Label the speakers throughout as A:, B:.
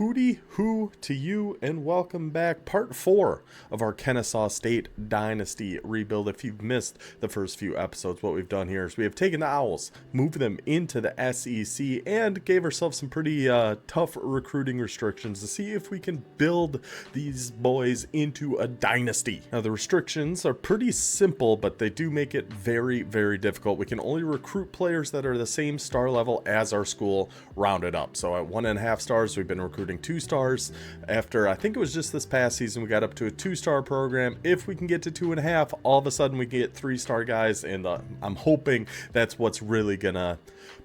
A: hooty hoo to you and welcome back. Part 4 of our Kennesaw State Dynasty rebuild. If you've missed the first few episodes, what we've done here is we have taken the Owls, moved them into the SEC, and gave ourselves some pretty tough recruiting restrictions to see if we can build these boys into a dynasty. Now, the restrictions are pretty simple, but they do make it very, very difficult. We can only recruit players that are the same star level as our school rounded up. So at 1.5 stars, we've been recruiting 2 stars. After, I think it was just this past season, we got up to a 2-star program. If we can get to 2.5, all of a sudden we get 3-star guys, and I'm hoping that's what's really gonna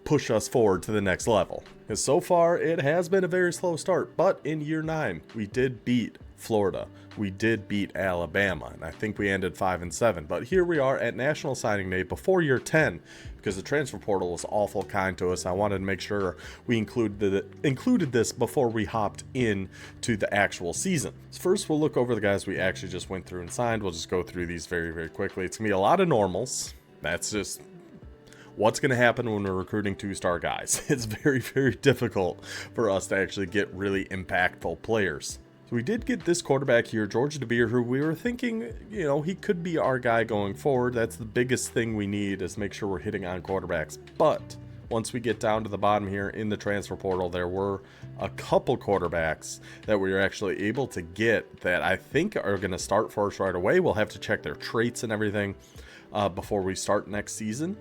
A: push us forward to the next level. Because so far, it has been a very slow start, but in year 9, we did beat Florida. We did beat Alabama, and I think we ended 5-7. But here we are at National Signing Day before year 10, because the transfer portal was awful kind to us. I wanted to make sure we included this before we hopped in to the actual season. So first, we'll look over the guys we actually just went through and signed. We'll just go through these very, very quickly. It's gonna be a lot of normals. That's just what's going to happen when we're recruiting 2-star guys. It's very, very difficult for us to actually get really impactful players. So we did get this quarterback here, George DeBeer, who we were thinking, you know, he could be our guy going forward. That's the biggest thing we need, is make sure we're hitting on quarterbacks. But once we get down to the bottom here in the transfer portal, there were a couple quarterbacks that we were actually able to get that I think are going to start for us right away. We'll have to check their traits and everything before we start next season.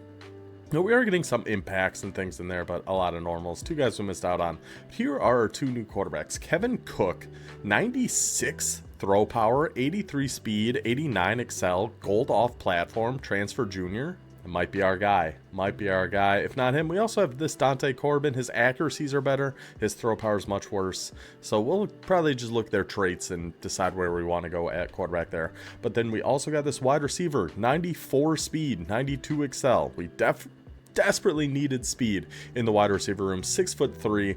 A: No, we are getting some impacts and things in there, but a lot of normals. 2 guys we missed out on. Here are our 2 new quarterbacks. Kevin Cook, 96 throw power, 83 speed, 89 excel, gold off platform, transfer junior. It might be our guy. Might be our guy. If not him, we also have this Dante Corbin. His accuracies are better. His throw power is much worse. So we'll probably just look at their traits and decide where we want to go at quarterback there. But then we also got this wide receiver, 94 speed, 92 excel. We desperately needed speed in the wide receiver room. 6'3".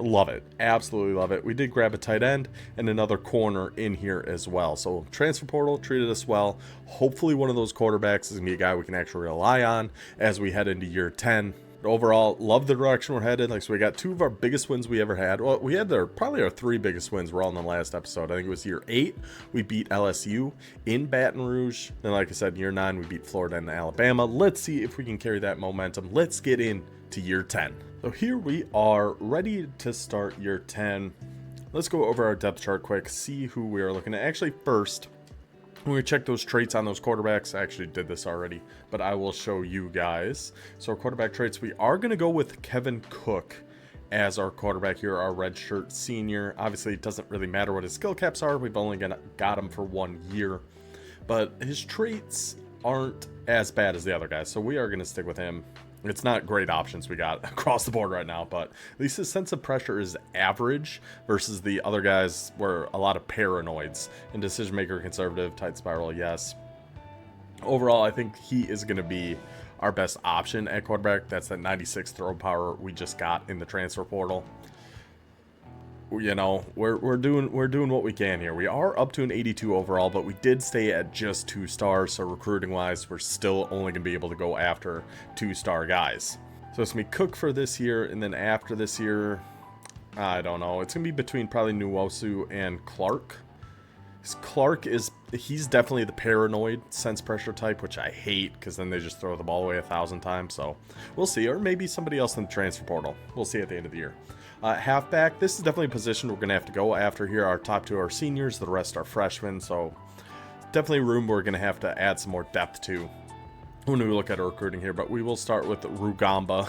A: Love it. Absolutely love it. We did grab a tight end and another corner in here as well. So transfer portal treated us well. Hopefully one of those quarterbacks is going to be a guy we can actually rely on as we head into year 10. But overall, love the direction we're headed. Like, so we got 2 of our biggest wins we ever had. Well, we had probably our 3 biggest wins were all in the last episode. I think it was year 8. We beat LSU in Baton Rouge. And like I said, in year 9, we beat Florida and Alabama. Let's see if we can carry that momentum. Let's get into year 10. So here we are, ready to start year 10. Let's go over our depth chart quick, see who we are looking at. Actually, first, when we check those traits on those quarterbacks, I actually did this already, but I will show you guys. So our quarterback traits, we are going to go with Kevin Cook as our quarterback here, our redshirt senior. Obviously, it doesn't really matter what his skill caps are. We've only got him for 1 year, but his traits aren't as bad as the other guys, so we are going to stick with him. It's not great options we got across the board right now, but at least his sense of pressure is average versus the other guys were a lot of paranoids. And decision maker, conservative, tight spiral, yes. Overall, I think he is going to be our best option at quarterback. That's that 96 throw power we just got in the transfer portal. You know, we're doing what we can here. We are up to an 82 overall, but we did stay at just 2 stars. So recruiting wise, we're still only gonna be able to go after 2-star guys. So it's gonna be Cook for this year, and then after this year, I don't know. It's gonna be between probably Nwosu and Clark. Clark he's definitely the paranoid sense pressure type, which I hate because then they just throw the ball away 1,000 times. So we'll see, or maybe somebody else in the transfer portal. We'll see at the end of the year. Halfback, this is definitely a position we're going to have to go after here. Our top 2 are seniors, the rest are freshmen, so definitely room we're going to have to add some more depth to when we look at our recruiting here. But we will start with Rugamba,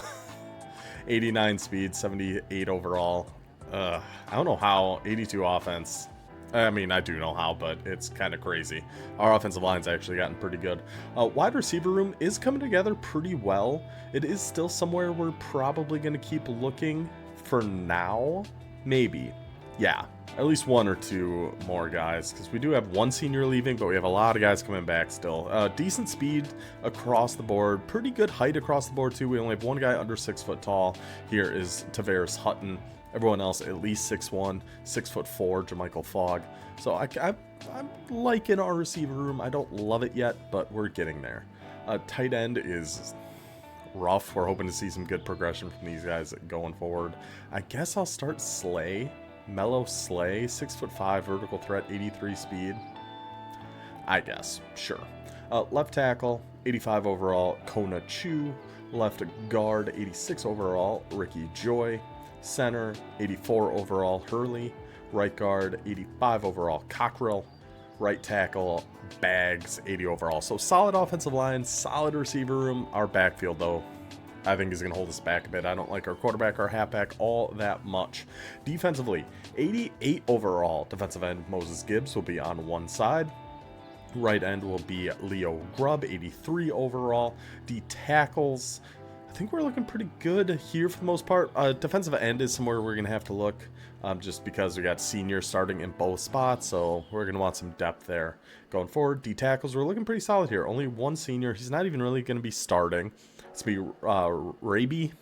A: 89 speed, 78 overall. I don't know how, 82 offense. I mean, I do know how, but it's kind of crazy. Our offensive line's actually gotten pretty good. Wide receiver room is coming together pretty well. It is still somewhere we're probably going to keep looking for now, maybe. Yeah, at least 1 or 2 more guys, because we do have 1 senior leaving, but we have a lot of guys coming back still. Decent speed across the board, pretty good height across the board too. We only have 1 guy under 6 foot tall. Here is Tavares Hutton. Everyone else at least 6'1", 6'4", Jermichael Fogg. So I'm liking our receiver room. I don't love it yet, but we're getting there. Tight end is rough. We're hoping to see some good progression from these guys going forward. I guess I'll start Slay. Mellow Slay, 6'5", vertical threat, 83 speed. I guess, sure. Left tackle, 85 overall, Kona Chu. Left guard, 86 overall, Ricky Joy. Center, 84 overall, Hurley. Right guard, 85 overall, Cockrell. Right tackle, Bags, 80 overall. So solid offensive line, solid receiver room. Our backfield, though, I think is going to hold us back a bit. I don't like our quarterback, our halfback all that much. Defensively, 88 overall, defensive end Moses Gibbs will be on one side. Right end will be Leo Grubb, 83 overall. D tackles, I think we're looking pretty good here for the most part. Defensive end is somewhere we're going to have to look just because we got seniors starting in both spots, so we're going to want some depth there going forward. D tackles, we're looking pretty solid here. Only one senior. He's not even really going to be starting. It's going to be Raby,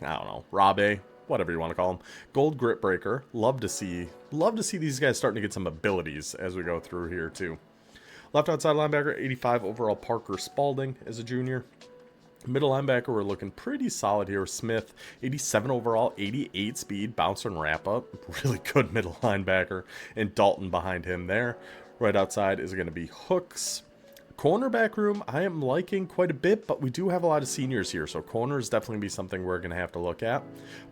A: I don't know, Rabe, whatever you want to call him. Gold Grip Breaker. Love to see these guys starting to get some abilities as we go through here too. Left outside linebacker, 85 overall, Parker Spalding as a junior. Middle linebacker, we're looking pretty solid here. Smith, 87 overall, 88 speed, bouncer and wrap up. Really good middle linebacker. And Dalton behind him there. Right outside is going to be Hooks. Cornerback room, I am liking quite a bit, but we do have a lot of seniors here, so corner is definitely going to be something we're going to have to look at.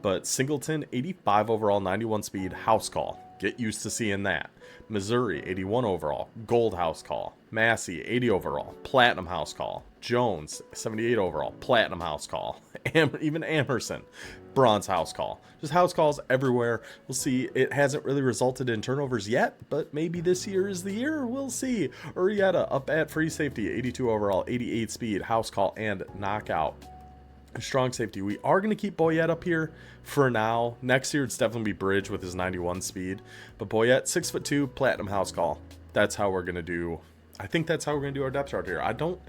A: But Singleton, 85 overall, 91 speed, house call. Get used to seeing that. Missouri, 81 overall, gold house call. Massey, 80 overall, platinum house call. Jones, 78 overall, platinum house call. Even Amerson, bronze house call. Just house calls everywhere. We'll see. It hasn't really resulted in turnovers yet, but maybe this year is the year. We'll see. Urieta up at free safety, 82 overall, 88 speed, house call, and knockout. Strong safety, we are going to keep Boyette up here for now. Next year, it's definitely be Bridge with his 91 speed. But Boyette, 6'2", platinum house call. That's how we're going to do. I think that's how we're going to do our depth chart here. I don't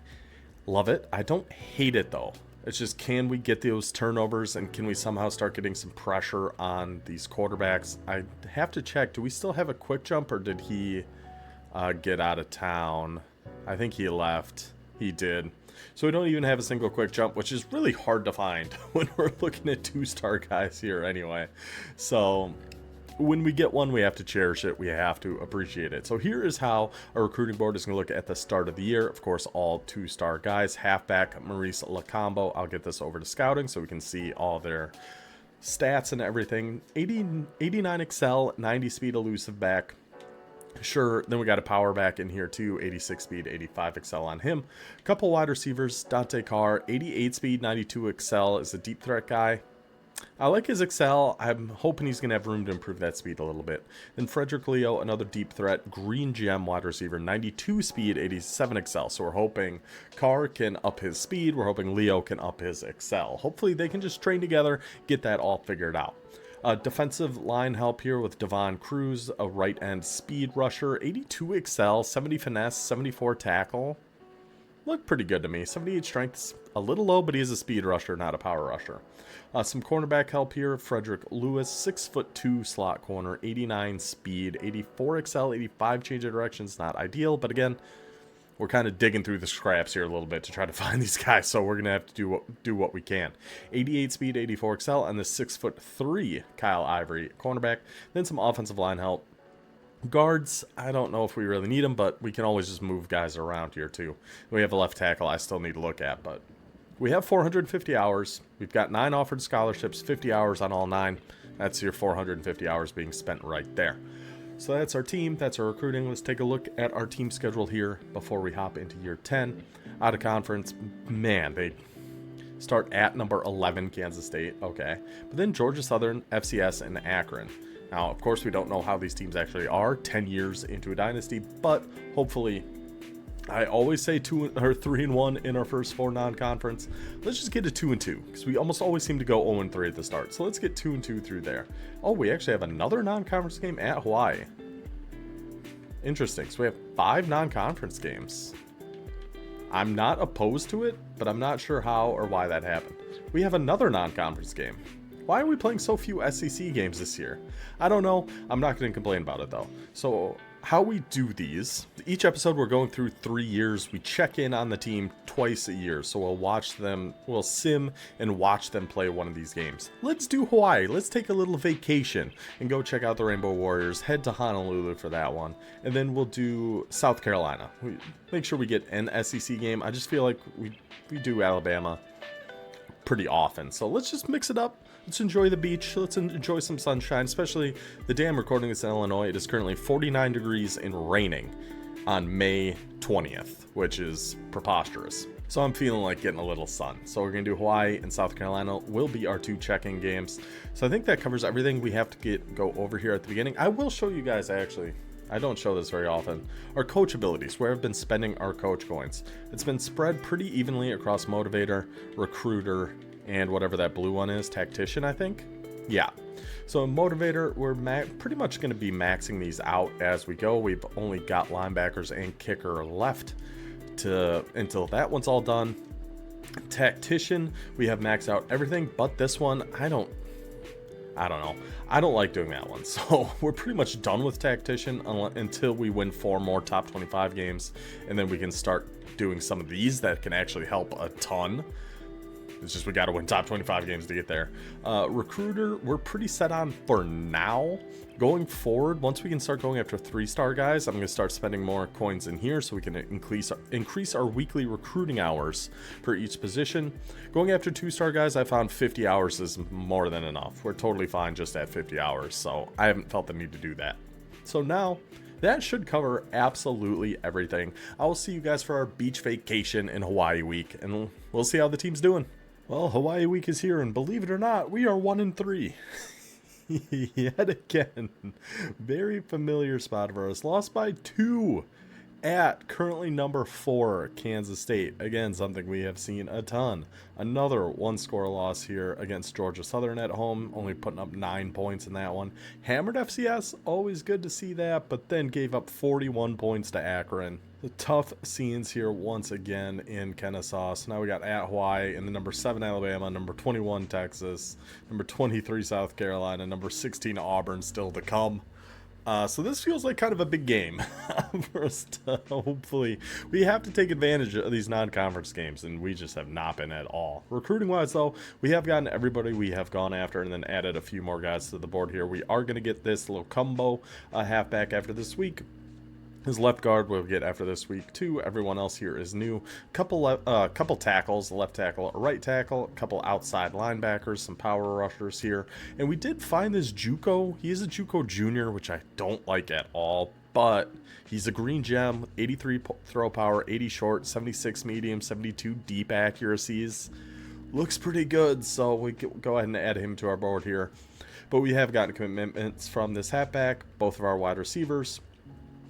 A: love it. I don't hate it, though. It's just, can we get those turnovers and can we somehow start getting some pressure on these quarterbacks? I have to check. Do we still have a quick jump or did he get out of town? I think he left. He did. So we don't even have a single quick jump, which is really hard to find when we're looking at two-star guys here anyway. So when we get one, we have to cherish it. We have to appreciate it. So here is how our recruiting board is going to look at the start of the year. Of course, all two-star guys. Halfback, Maurice Lacombo. I'll get this over to scouting so we can see all their stats and everything. 89 excel, 90 speed elusive back. Sure, then we got a power back in here too, 86 speed, 85 excel on him. A couple wide receivers, Dante Carr, 88 speed, 92 excel is a deep threat guy. I like his excel. I'm hoping he's going to have room to improve that speed a little bit. Then Frederick Leo, another deep threat, green gem wide receiver, 92 speed, 87 excel. So we're hoping Carr can up his speed. We're hoping Leo can up his excel. Hopefully they can just train together, get that all figured out. Defensive line help here with Devon Cruz, a right end speed rusher, 82 excel, 70 finesse, 74 tackle. Look pretty good to me. 78 strength, a little low, but he is a speed rusher, not a power rusher. Some cornerback help here. Frederick Lewis, 6'2" slot corner, 89 speed, 84 excel, 85 change of directions. Not ideal, but again, we're kind of digging through the scraps here a little bit to try to find these guys, so we're going to have to do what we can. 88 speed, 84 excel, and the 6'3" Kyle Ivory cornerback. Then some offensive line help. Guards, I don't know if we really need them, but we can always just move guys around here too. We have a left tackle I still need to look at, but we have 450 hours. We've got 9 offered scholarships, 50 hours on all 9. That's your 450 hours being spent right there. So that's our team, that's our recruiting. Let's take a look at our team schedule here before we hop into year 10. Out of conference, man, they start at number 11, Kansas State, okay. But then Georgia Southern, FCS, and Akron. Now, of course, we don't know how these teams actually are 10 years into a dynasty, but hopefully, I always say 3-1 in our first 4 non-conference. Let's just get to 2-2 because we almost always seem to go 0-3 at the start. So let's get 2-2 through there. Oh, we actually have another non-conference game at Hawaii. Interesting. So we have 5 non-conference games. I'm not opposed to it, but I'm not sure how or why that happened. We have another non-conference game. Why are we playing so few SEC games this year? I don't know. I'm not going to complain about it, though. So how we do these, each episode we're going through 3 years. We check in on the team twice a year, so we'll sim and watch them play one of these games. Let's do Hawaii. Let's take a little vacation and go check out the Rainbow Warriors, head to Honolulu for that one, and then we'll do South Carolina. We make sure we get an SEC game. I just feel like we do Alabama pretty often, so let's just mix it up. Let's enjoy the beach. Let's enjoy some sunshine, especially the day I'm recording this in Illinois. It is currently 49 degrees and raining on May 20th, which is preposterous. So I'm feeling like getting a little sun. So we're going to do Hawaii and South Carolina will be our 2 check-in games. So I think that covers everything we have to go over here at the beginning. I will show you guys, actually, I don't show this very often, our coach abilities, where I've been spending our coach coins. It's been spread pretty evenly across Motivator, Recruiter, and whatever that blue one is, Tactician, I think. Yeah. So in Motivator, we're pretty much going to be maxing these out as we go. We've only got linebackers and kicker left until that one's all done. Tactician, we have maxed out everything, but this one, I don't know. I don't like doing that one. So we're pretty much done with Tactician until we win 4 more top 25 games, and then we can start doing some of these that can actually help a ton. It's just we got to win top 25 games to get there. Recruiter, we're pretty set on for now. Going forward, once we can start going after 3-star guys, I'm going to start spending more coins in here so we can increase our weekly recruiting hours for each position. Going after 2-star guys, I found 50 hours is more than enough. We're totally fine just at 50 hours, so I haven't felt the need to do that. So now, that should cover absolutely everything. I will see you guys for our beach vacation in Hawaii week, and we'll see how the team's doing. Well, Hawaii week is here, and believe it or not, we are 1-3. Yet again, very familiar spot for us. Lost by 2 at currently number 4, Kansas State. Again, something we have seen a ton. Another 1-score loss here against Georgia Southern at home, only putting up 9 points in that one. Hammered FCS, always good to see that, but then gave up 41 points to Akron. The tough scenes here once again in Kennesaw. So now we got at Hawaii and the number 7 Alabama, number 21 Texas, number 23 South Carolina, number 16 Auburn still to come. So this feels like kind of a big game for us to hopefully. We have to take advantage of these non-conference games, and we just have not been at all. Recruiting-wise, though, we have gotten everybody we have gone after and then added a few more guys to the board here. We are going to get this little combo halfback after this week. His left guard we'll get after this week too. Everyone else here is new. Couple tackles, a left tackle, a right tackle, a couple outside linebackers, some power rushers here. And we did find this JUCO. He is a JUCO junior, which I don't like at all, but he's a green gem. 83 throw power, 80 short, 76 medium, 72 deep accuracies. Looks pretty good, so we go ahead and add him to our board here. But we have gotten commitments from this halfback, both of our wide receivers,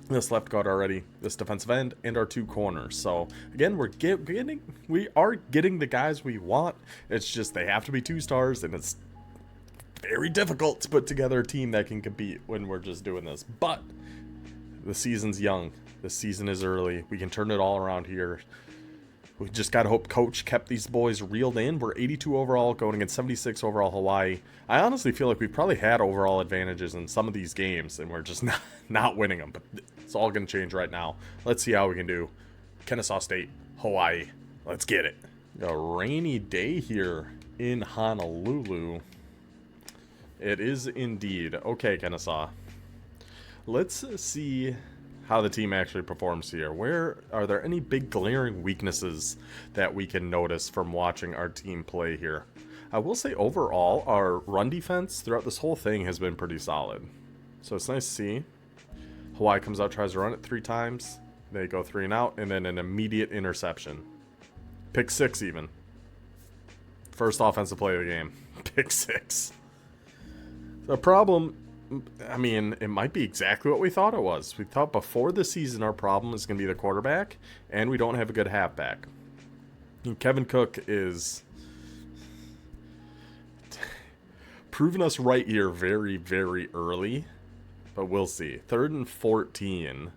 A: this left guard already, this defensive end, and our 2 corners. So again, we are getting the guys we want. It's just they have to be 2 stars, and it's very difficult to put together a team that can compete when we're just doing this. But the season's young. The season is early. We can turn it all around here. We just got to hope Coach kept these boys reeled in. We're 82 overall, going against 76 overall Hawaii. I honestly feel like we probably had overall advantages in some of these games, and we're just not winning them. But it's all going to change right now. Let's see how we can do. Kennesaw State, Hawaii. Let's get it. A rainy day here in Honolulu. It is indeed. Okay, Kennesaw. Let's see how the team actually performs here. Where are there any big glaring weaknesses that we can notice from watching our team play here? I will say overall, our run defense throughout this whole thing has been pretty solid. So it's nice to see. Hawaii comes out, tries to run it 3 times. They go 3 and out, and then an immediate interception. Pick 6 even. First offensive play of the game. Pick 6. The problem, I mean, it might be exactly what we thought it was. We thought before the season our problem is going to be the quarterback, and we don't have a good halfback. And Kevin Cook is proving us right here very, very early, but we'll see. 3rd and 14.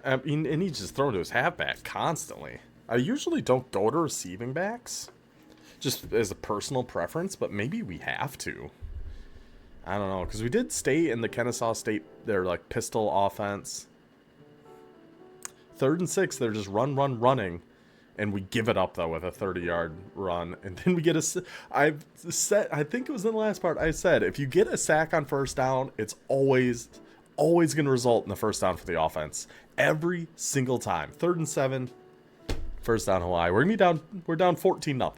A: I mean, and he's just thrown to his halfback constantly. I usually don't go to receiving backs, just as a personal preference, but maybe we have to. I don't know, because we did stay in the Kennesaw State, their like pistol offense. 3rd and 6, they're just running. And we give it up, though, with a 30-yard run. And then we get a... I think it was in the last part, I said, if you get a sack on first down, it's always going to result in the first down for the offense. Every single time. 3rd and 7, first down Hawaii. We're going to be down... We're down 14-0.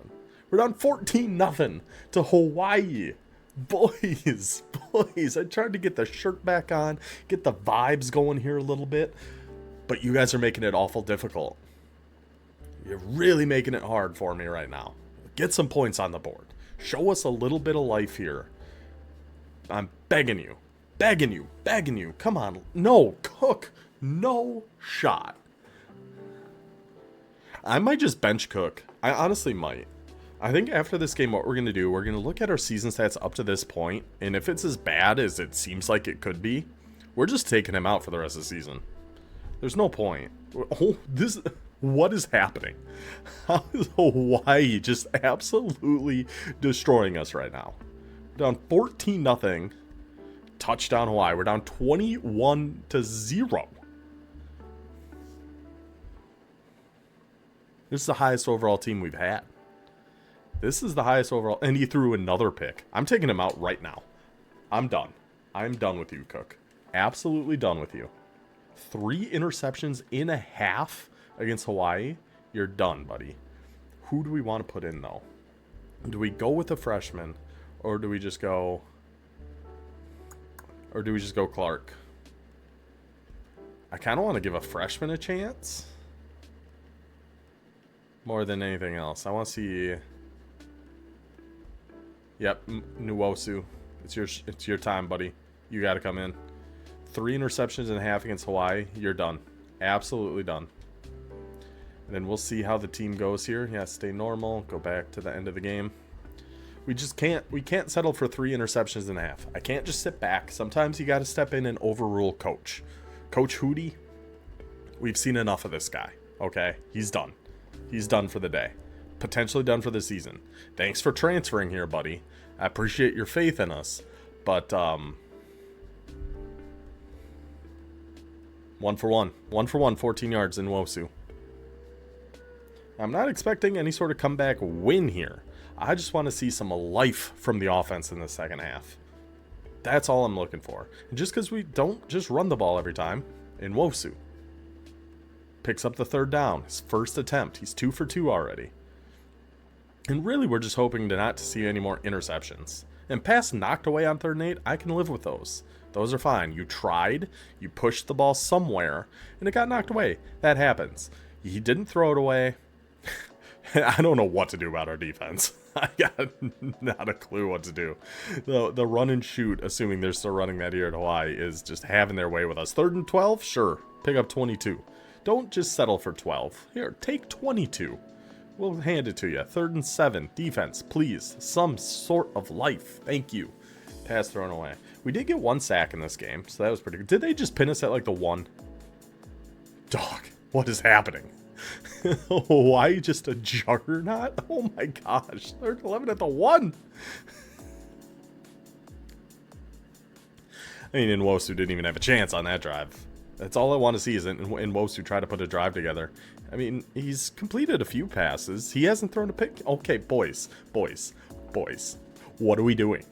A: We're down 14-0 to Hawaii. Boys. I tried to get the shirt back on, get the vibes going here a little bit. But you guys are making it awful difficult. You're really making it hard for me right now. Get some points on the board. Show us a little bit of life here. I'm begging you. Come on. No, Cook. No shot. I might just bench Cook. I honestly might. I think after this game, what we're going to do, we're going to look at our season stats up to this point, and if it's as bad as it seems like it could be, we're just taking him out for the rest of the season. There's no point. Oh, what is happening? How is Hawaii just absolutely destroying us right now? We're down 14-0. Touchdown Hawaii. We're down 21-0. This is the highest overall team we've had. This is the highest overall. And he threw another pick. I'm taking him out right now. I'm done. I'm done with you, Cook. Absolutely done with you. 3 interceptions in a half against Hawaii. You're done, buddy. Who do we want to put in, though? Do we go with a freshman, or do we just go... Or do we just go Clark? I kind of want to give a freshman a chance. More than anything else. I want to see... Yep, Nwosu. It's your time, buddy. You got to come in. 3 interceptions and a half against Hawaii. You're done. Absolutely done. And then we'll see how the team goes here. Yeah, stay normal. Go back to the end of the game. We can't settle for 3 interceptions and a half. I can't just sit back. Sometimes you got to step in and overrule Coach. Coach Hootie, we've seen enough of this guy. Okay? He's done. He's done for the day. Potentially done for the season. Thanks for transferring here, buddy. I appreciate your faith in us. But, 1 for 1. 1 for 1, 14 yards in Nwosu. I'm not expecting any sort of comeback win here. I just want to see some life from the offense in the second half. That's all I'm looking for. And just because we don't just run the ball every time, Nwosu picks up the 3rd down. His first attempt. He's 2 for 2 already. And really, we're just hoping not to see any more interceptions. And pass knocked away on 3rd and 8, I can live with those. Those are fine. You tried, you pushed the ball somewhere, and it got knocked away. That happens. He didn't throw it away. I don't know what to do about our defense. I got not a clue what to do. The run and shoot, assuming they're still running that here at Hawaii, is just having their way with us. 3rd and 12? Sure. Pick up 22. Don't just settle for 12. Here, take 22. We'll hand it to you. 3rd and 7. Defense, please. Some sort of life. Thank you. Pass thrown away. We did get 1 sack in this game, so that was pretty good. Did they just pin us at like the 1? Dog, what is happening? Why just a juggernaut? Oh my gosh. 3rd and 11 at the 1. I mean, Nwosu didn't even have a chance on that drive. That's all I want to see is Nwosu try to put a drive together. I mean, he's completed a few passes. He hasn't thrown a pick. Okay, boys. What are we doing?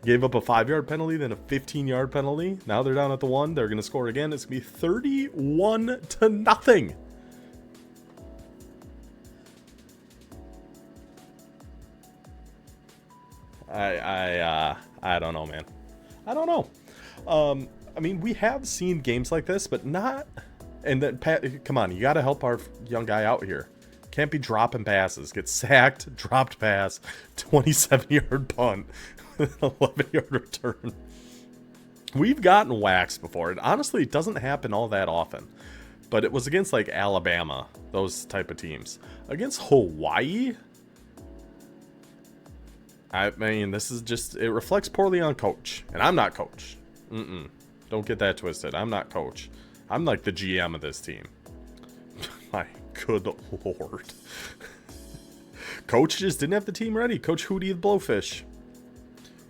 A: Gave up a 5-yard penalty, then a 15-yard penalty. Now they're down at the 1. They're going to score again. It's going to be 31-0. I don't know, man. I don't know. I mean, we have seen games like this, but not... And then, come on, you got to help our young guy out here. Can't be dropping passes. Get sacked, dropped pass, 27-yard punt, 11-yard return. We've gotten waxed before. And honestly, it doesn't happen all that often. But it was against, like, Alabama, those type of teams. Against Hawaii? I mean, this is just... It reflects poorly on Coach. And I'm not Coach. Don't get that twisted. I'm not Coach. I'm like the GM of this team. My good lord. Coach just didn't have the team ready. Coach Hootie the Blowfish.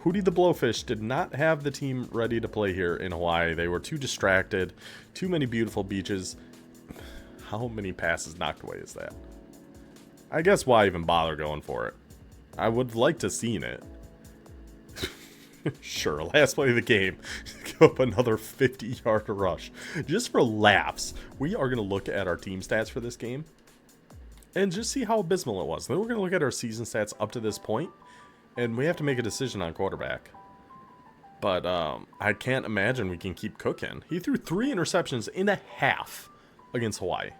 A: Hootie the Blowfish did not have the team ready to play here in Hawaii. They were too distracted. Too many beautiful beaches. How many passes knocked away is that? I guess why even bother going for it? I would like to seen it. Sure, last play of the game. Go up another 50-yard rush. Just for laughs, we are going to look at our team stats for this game and just see how abysmal it was. Then we're going to look at our season stats up to this point, and we have to make a decision on quarterback. But I can't imagine we can keep cooking. He threw 3 interceptions in a half against Hawaii.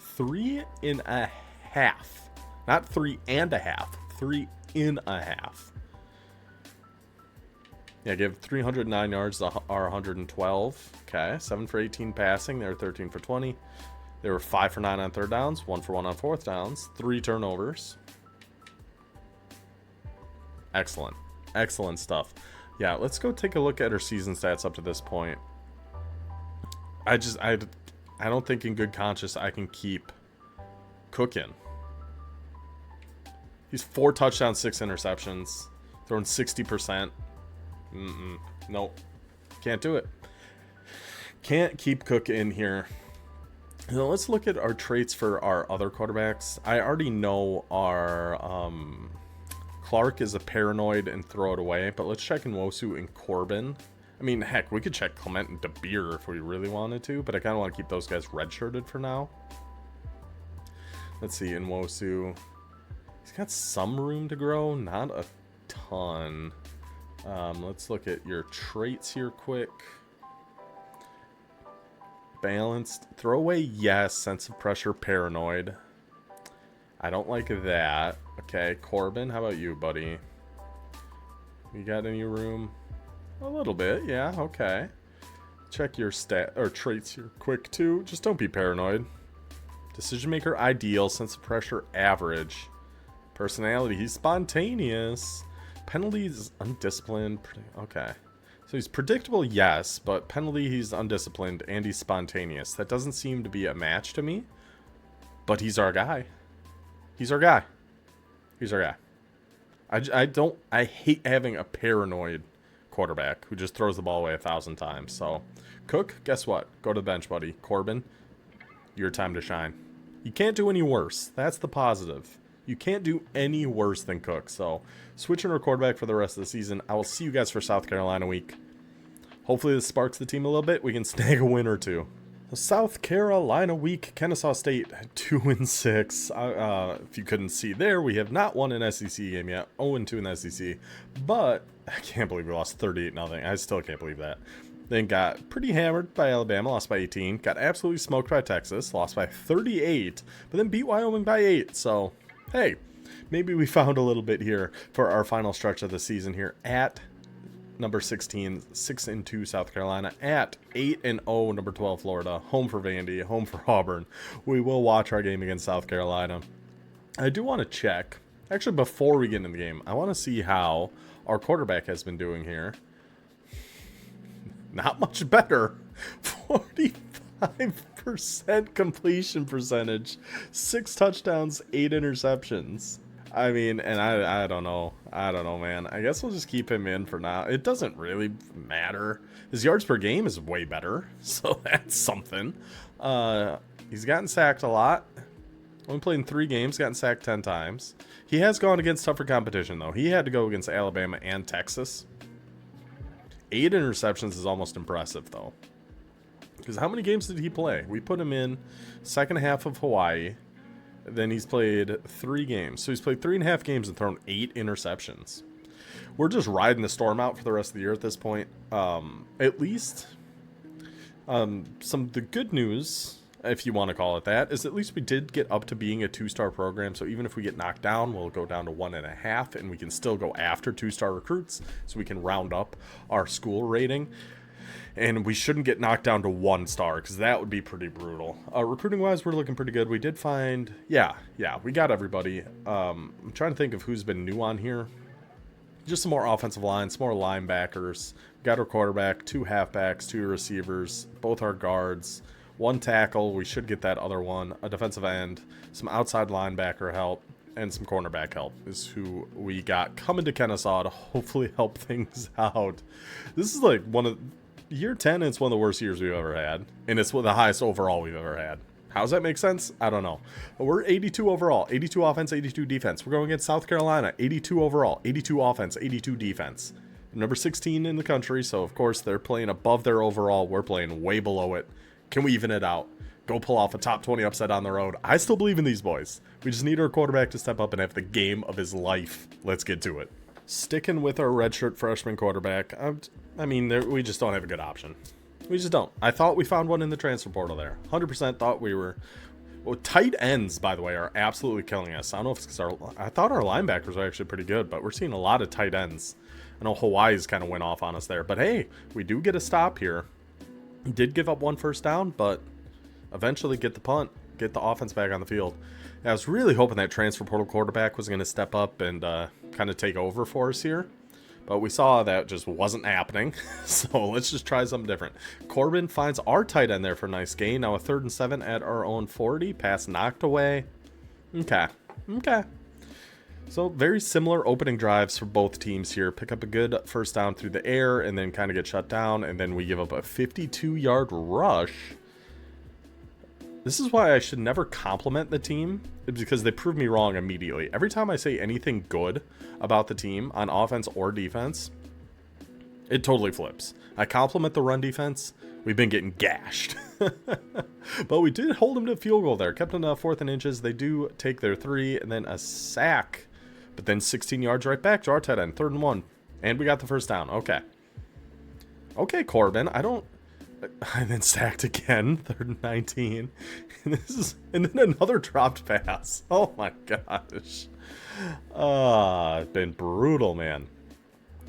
A: 3 in a half. Not 3 and a half. 3 in a half. Yeah, give 309 yards to our 112. Okay, 7 for 18 passing. They were 13 for 20. They were 5 for 9 on third downs, 1 for 1 on fourth downs, 3 turnovers. Excellent. Excellent stuff. Yeah, let's go take a look at our season stats up to this point. I don't think in good conscience I can keep cooking. He's 4 touchdowns, 6 interceptions, throwing 60%. Nope. Can't do it. Can't keep cooking here. Now let's look at our traits for our other quarterbacks. I already know our Clark is a paranoid and throw it away, but let's check Nwosu and Corbin. I mean, heck, we could check Clement and DeBeer if we really wanted to, but I kind of want to keep those guys redshirted for now. Let's see, Nwosu. He's got some room to grow, not a ton. Let's look at your traits here quick. Balanced. Throwaway, yes. Sense of pressure, paranoid. I don't like that. Okay, Corbin, how about you, buddy? You got any room? A little bit, yeah, okay. Check your stat or traits here quick too. Just don't be paranoid. Decision maker, ideal. Sense of pressure, average. Personality, he's spontaneous. Penalties, undisciplined. Okay. So he's predictable, yes, but penalty, he's undisciplined, and he's spontaneous. That doesn't seem to be a match to me, but he's our guy. He's our guy. He's our guy. I hate having a paranoid quarterback who just throws the ball away 1,000 times. So, Cook, guess what? Go to the bench, buddy. Corbin, your time to shine. You can't do any worse. That's the positive. You can't do any worse than Cook. So, switching our quarterback for the rest of the season. I will see you guys for South Carolina week. Hopefully this sparks the team a little bit. We can snag a win or two. South Carolina week, Kennesaw State 2-6. If you couldn't see there, we have not won an SEC game yet. 0-2 in the SEC. But I can't believe we lost 38-0. I still can't believe that. Then got pretty hammered by Alabama, lost by 18. Got absolutely smoked by Texas, lost by 38. But then beat Wyoming by 8. So, hey, maybe we found a little bit here for our final stretch of the season here at number 16, 6-2 South Carolina, at 8-0 number 12 Florida, home for Vandy, home for Auburn. We will watch our game against South Carolina. I do want to check, actually before we get into the game, I want to see how our quarterback has been doing here. Not much better. 45% completion percentage, 6 touchdowns, 8 interceptions. I mean, and I don't know. I don't know, man. I guess we'll just keep him in for now. It doesn't really matter. His yards per game is way better, so that's something. He's gotten sacked a lot. Only played in 3 games, gotten sacked 10 times. He has gone against tougher competition, though. He had to go against Alabama and Texas. 8 interceptions is almost impressive, though. Because how many games did he play? We put him in second half of Hawaii. Then he's played 3 games. So he's played 3.5 games and thrown 8 interceptions. We're just riding the storm out for the rest of the year at this point. At least the good news, if you want to call it that, is at least we did get up to being a 2-star program. So even if we get knocked down, we'll go down to 1.5, and we can still go after 2-star recruits so we can round up our school rating. And we shouldn't get knocked down to 1 star, because that would be pretty brutal. Recruiting-wise, we're looking pretty good. We did find... Yeah, we got everybody. I'm trying to think of who's been new on here. Just some more offensive line, some more linebackers. Got our quarterback, 2 halfbacks, 2 receivers, both our guards, 1 tackle. We should get that other one. A defensive end, some outside linebacker help. and some cornerback help is who we got coming to Kennesaw to hopefully help things out. This is like year 10, it's one of the worst years we've ever had, and it's one of the highest overall we've ever had. How does that make sense? I don't know. But we're 82 overall, 82 offense, 82 defense. We're going against South Carolina, 82 overall, 82 offense, 82 defense. Number 16 in the country, so of course they're playing above their overall. We're playing way below it. Can we even it out? Go pull off a top 20 upset on the road. I still believe in these boys. We just need our quarterback to step up and have the game of his life. Let's get to it. Sticking with our redshirt freshman quarterback, I mean, we just don't have a good option. We just don't. I thought we found one in the transfer portal there. 100% thought we were... Well, tight ends, by the way, are absolutely killing us. I don't know if it's because I thought our linebackers were actually pretty good, but we're seeing a lot of tight ends. I know Hawaii's kind of went off on us there, but hey, we do get a stop here. Did give up one first down, but eventually get the punt, get the offense back on the field. And I was really hoping that transfer portal quarterback was going to step up and kind of take over for us here. But we saw that just wasn't happening, so let's just try something different. Corbin finds our tight end there for a nice gain. Now a 3rd and 7 at our own 40. Pass knocked away. Okay. So very similar opening drives for both teams here. Pick up a good first down through the air and then kind of get shut down. And then we give up a 52-yard rush. This is why I should never compliment the team, because they prove me wrong immediately. Every time I say anything good about the team on offense or defense, it totally flips. I compliment the run defense. We've been getting gashed. But we did hold them to a field goal there. Kept them 4th and inches. They do take their 3 and then a sack. But then 16 yards right back to our tight end. 3rd and 1. And we got the first down. Okay, Corbin. And then sacked again, 3rd and 19. And then another dropped pass. Oh my gosh. It's been brutal, man.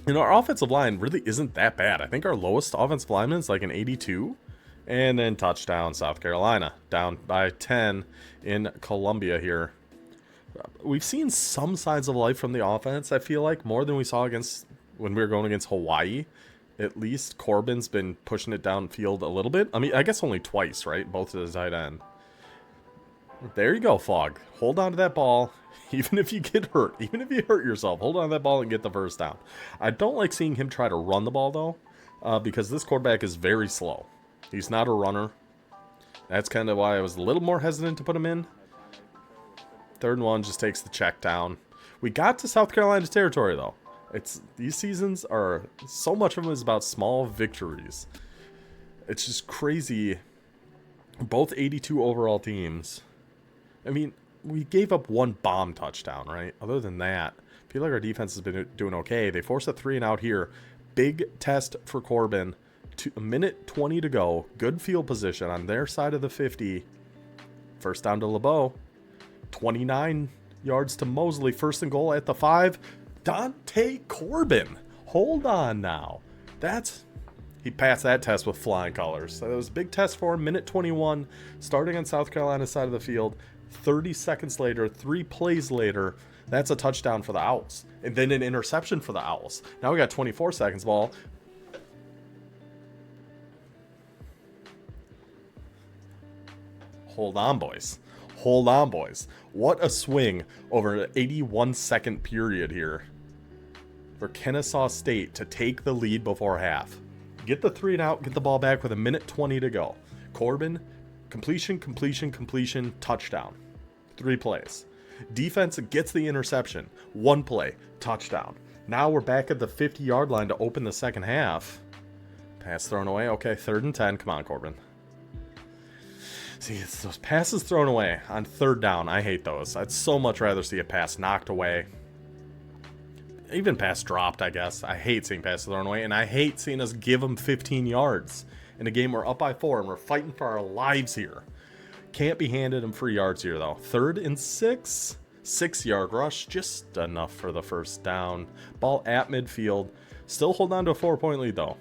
A: You know, our offensive line really isn't that bad. I think our lowest offensive lineman is like an 82. And then touchdown, South Carolina. Down by 10 in Columbia here. We've seen some signs of life from the offense, I feel like, more than we saw when we were going against Hawaii. At least Corbin's been pushing it downfield a little bit. I mean, I guess only twice, right? Both to the tight end. There you go, Fogg. Hold on to that ball. Even if you get hurt, even if you hurt yourself, hold on to that ball and get the first down. I don't like seeing him try to run the ball, though, because this quarterback is very slow. He's not a runner. That's kind of why I was a little more hesitant to put him in. 3rd and 1 just takes the check down. We got to South Carolina's territory, though. These seasons are, so much of them is about small victories. It's just crazy. Both 82 overall teams. I mean, we gave up one bomb touchdown, right? Other than that, I feel like our defense has been doing okay. They forced a 3 and out here. Big test for Corbin. A minute 20 to go. Good field position on their side of the 50. First down to LeBeau. 29 yards to Mosley. 1st and goal at the 5. Dante Corbin. Hold on now. He passed that test with flying colors. So it was a big test for him. Minute 21, starting on South Carolina's side of the field. 30 seconds later, 3 plays later, that's a touchdown for the Owls. And then an interception for the Owls. Now we got 24 seconds ball. Hold on, boys. What a swing over an 81-second period here for Kennesaw State to take the lead before half. Get the 3 and out, get the ball back with a minute 20 to go. Corbin, completion, touchdown. 3 plays. Defense gets the interception. 1 play, touchdown. Now we're back at the 50-yard line to open the second half. Pass thrown away. Okay, 3rd and 10. Come on, Corbin. See, it's those passes thrown away on 3rd down. I hate those. I'd so much rather see a pass knocked away. Even pass dropped, I guess. I hate seeing passes thrown away, and I hate seeing us give them 15 yards. In a game we're up by 4, and we're fighting for our lives here. Can't be handed them free yards here, though. 3rd and 6. 6-yard rush. Just enough for the first down. Ball at midfield. Still hold on to a 4-point lead, though.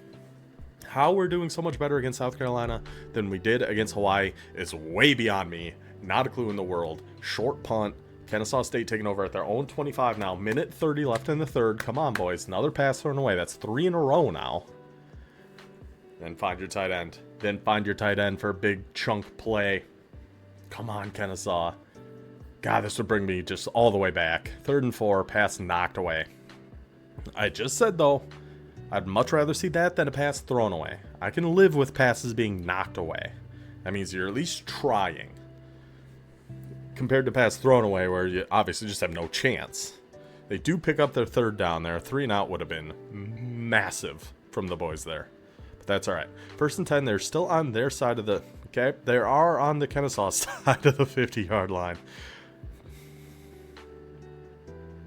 A: How we're doing so much better against South Carolina than we did against Hawaii is way beyond me. Not a clue in the world. Short punt. Kennesaw State taking over at their own 25 now. Minute 30 left in the 3rd. Come on, boys. Another pass thrown away. That's 3 in a row now. Then find your tight end. For a big chunk play. Come on, Kennesaw. God, this would bring me just all the way back. 3rd and 4, pass knocked away. I just said, though, I'd much rather see that than a pass thrown away. I can live with passes being knocked away. That means you're at least trying. Compared to pass thrown away where you obviously just have no chance. They do pick up their 3rd down there. 3 and out would have been massive from the boys there. But that's all right. 1st and 10, they're still on their side of the... Okay, they are on the Kennesaw side of the 50-yard line.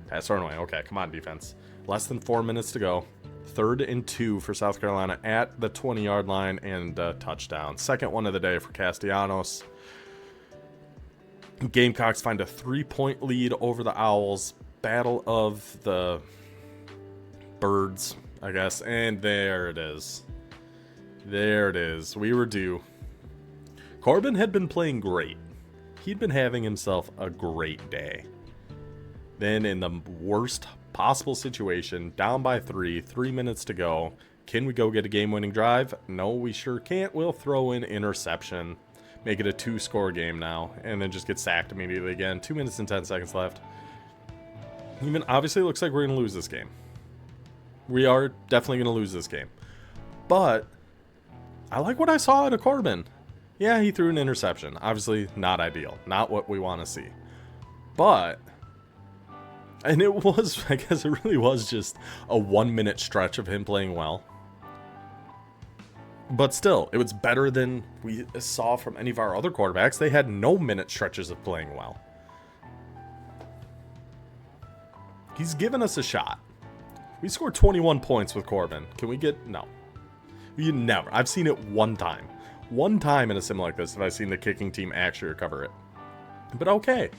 A: Pass thrown away. Okay, come on, defense. Less than 4 minutes to go. 3rd and 2 for South Carolina at the 20-yard line and a touchdown. Second one of the day for Castellanos. Gamecocks find a 3-point lead over the Owls. Battle of the birds, I guess. And there it is. There it is. We were due. Corbin had been playing great. He'd been having himself a great day. Then in the worst possible situation, down by 3 minutes to go. Can we go get a game-winning drive? No, we sure can't. We'll throw in interception. Make it a 2-score game now, and then just get sacked immediately again. 2 minutes and 10 seconds left. Even obviously, it looks like we're going to lose this game. We are definitely going to lose this game. But I like what I saw out of Corbin. Yeah, he threw an interception. Obviously, not ideal. Not what we want to see. But, and it was, I guess it really was just a 1-minute stretch of him playing well. But still, it was better than we saw from any of our other quarterbacks. They had no minute stretches of playing well. He's given us a shot. We scored 21 points with Corbin. Can we get... No. You never. I've seen it one time. One time in a sim like this have I seen the kicking team actually recover it. But okay.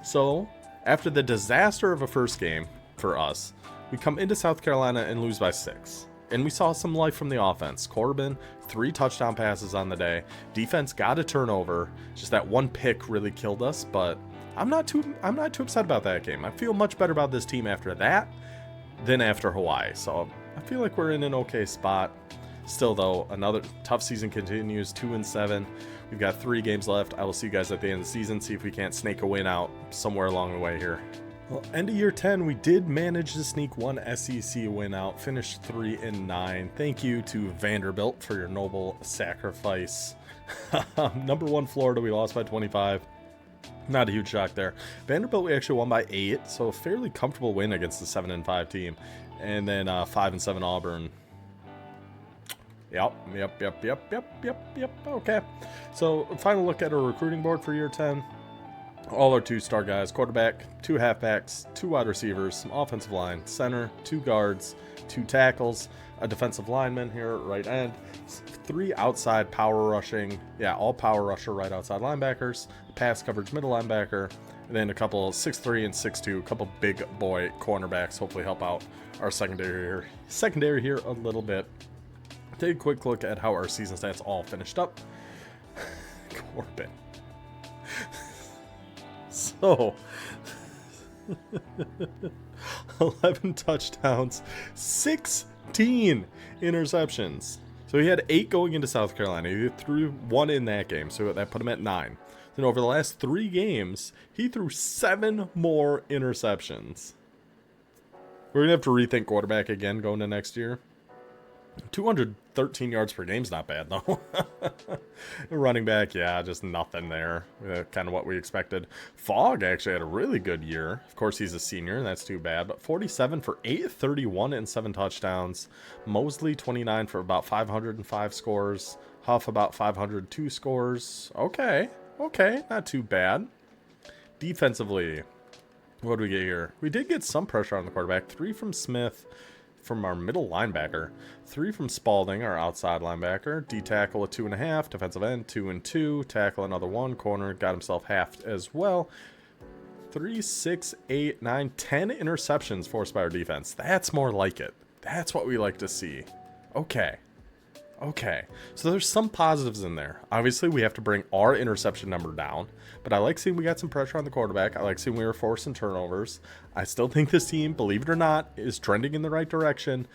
A: So, after the disaster of a first game for us, we come into South Carolina and lose by 6. And we saw some life from the offense. Corbin, 3 touchdown passes on the day. Defense got a turnover. Just that one pick really killed us, but I'm not too upset about that game. I feel much better about this team after that than after Hawaii. So I feel like we're in an okay spot. Still though, another tough season continues, 2-7. We've got 3 games left. I will see you guys at the end of the season, see if we can't snake a win out somewhere along the way here. Well, end of year 10, we did manage to sneak one SEC win out, finished 3-9. Thank you to Vanderbilt for your noble sacrifice. Number 1 Florida, we lost by 25. Not a huge shock there. Vanderbilt, we actually won by 8, so a fairly comfortable win against the 7-5 team. And then 5-7 Auburn. Yep. Okay. So, final look at our recruiting board for year 10. All our 2-star guys, quarterback, 2 halfbacks, 2 wide receivers, some offensive line, center, 2 guards, 2 tackles, a defensive lineman here at right end, 3 outside power rushing, all power rusher right outside linebackers, pass coverage middle linebacker, and then a couple 6'3" and 6'2", a couple big boy cornerbacks, hopefully help out our secondary here a little bit. Take a quick look at how our season stats all finished up. Corbin. So, 11 touchdowns, 16 interceptions. So he had 8 going into South Carolina. He threw 1 in that game, so that put him at 9. Then over the last 3 games, he threw 7 more interceptions. We're going to have to rethink quarterback again going to next year. 213 yards per game is not bad, though. Running back, just nothing there. Kind of what we expected. Fogg actually had a really good year. Of course, he's a senior, and that's too bad. But 47 for 831 and 7 touchdowns. Mosley, 29 for about 505 scores. Huff, about 502 scores. Okay, not too bad. Defensively, what do we get here? We did get some pressure on the quarterback. 3 from Smith. From our middle linebacker, 3 from Spalding, our outside linebacker, D tackle a 2.5, defensive end 2 and 2, tackle another 1, corner got himself halved as well. 3, 6, 8, 9, 10 interceptions forced by our defense. That's more like it. That's what we like to see. Okay. So there's some positives in there. Obviously, we have to bring our interception number down, but I like seeing we got some pressure on the quarterback. I like seeing we were forcing turnovers. I still think this team, believe it or not, is trending in the right direction,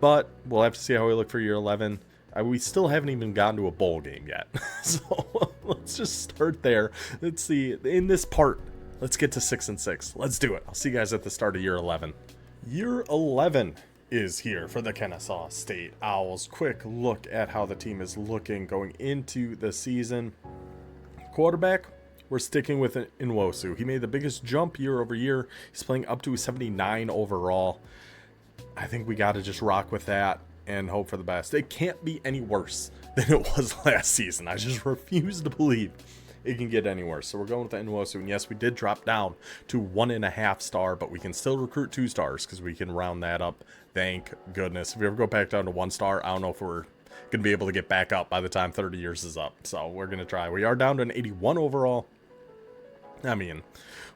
A: but we'll have to see how we look for year 11. We still haven't even gotten to a bowl game yet. So let's just start there. Let's see. In this part Let's get to 6-6. Let's do it. I'll see you guys at the start of year 11. Year 11 is here for the Kennesaw State Owls. Quick look at how the team is looking going into the season. Quarterback, we're sticking with Nwosu. He made the biggest jump year over year. He's playing up to 79 overall. I think we got to just rock with that and hope for the best. It can't be any worse than it was last season. I just refuse to believe it can get any worse. So we're going with the Nwosu. And yes, we did drop down to 1.5 star, but we can still recruit 2 stars because we can round that up. Thank goodness. If we ever go back down to 1 star, I don't know if we're going to be able to get back up by the time 30 years is up. So we're going to try. We are down to an 81 overall. I mean,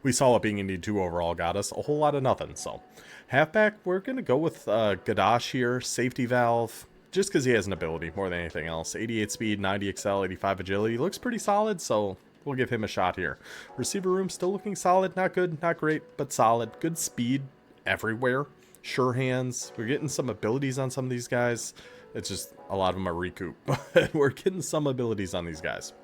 A: we saw what being an 82 overall got us. A whole lot of nothing. So halfback, we're going to go with Gadash here. Safety valve. Just because he has an ability more than anything else. 88 speed, 90 excel, 85 agility. Looks pretty solid, so we'll give him a shot here. Receiver room still looking solid. Not good, not great, but solid. Good speed everywhere. Sure hands. We're getting some abilities on some of these guys. It's just a lot of them are recoup. But we're getting some abilities on these guys.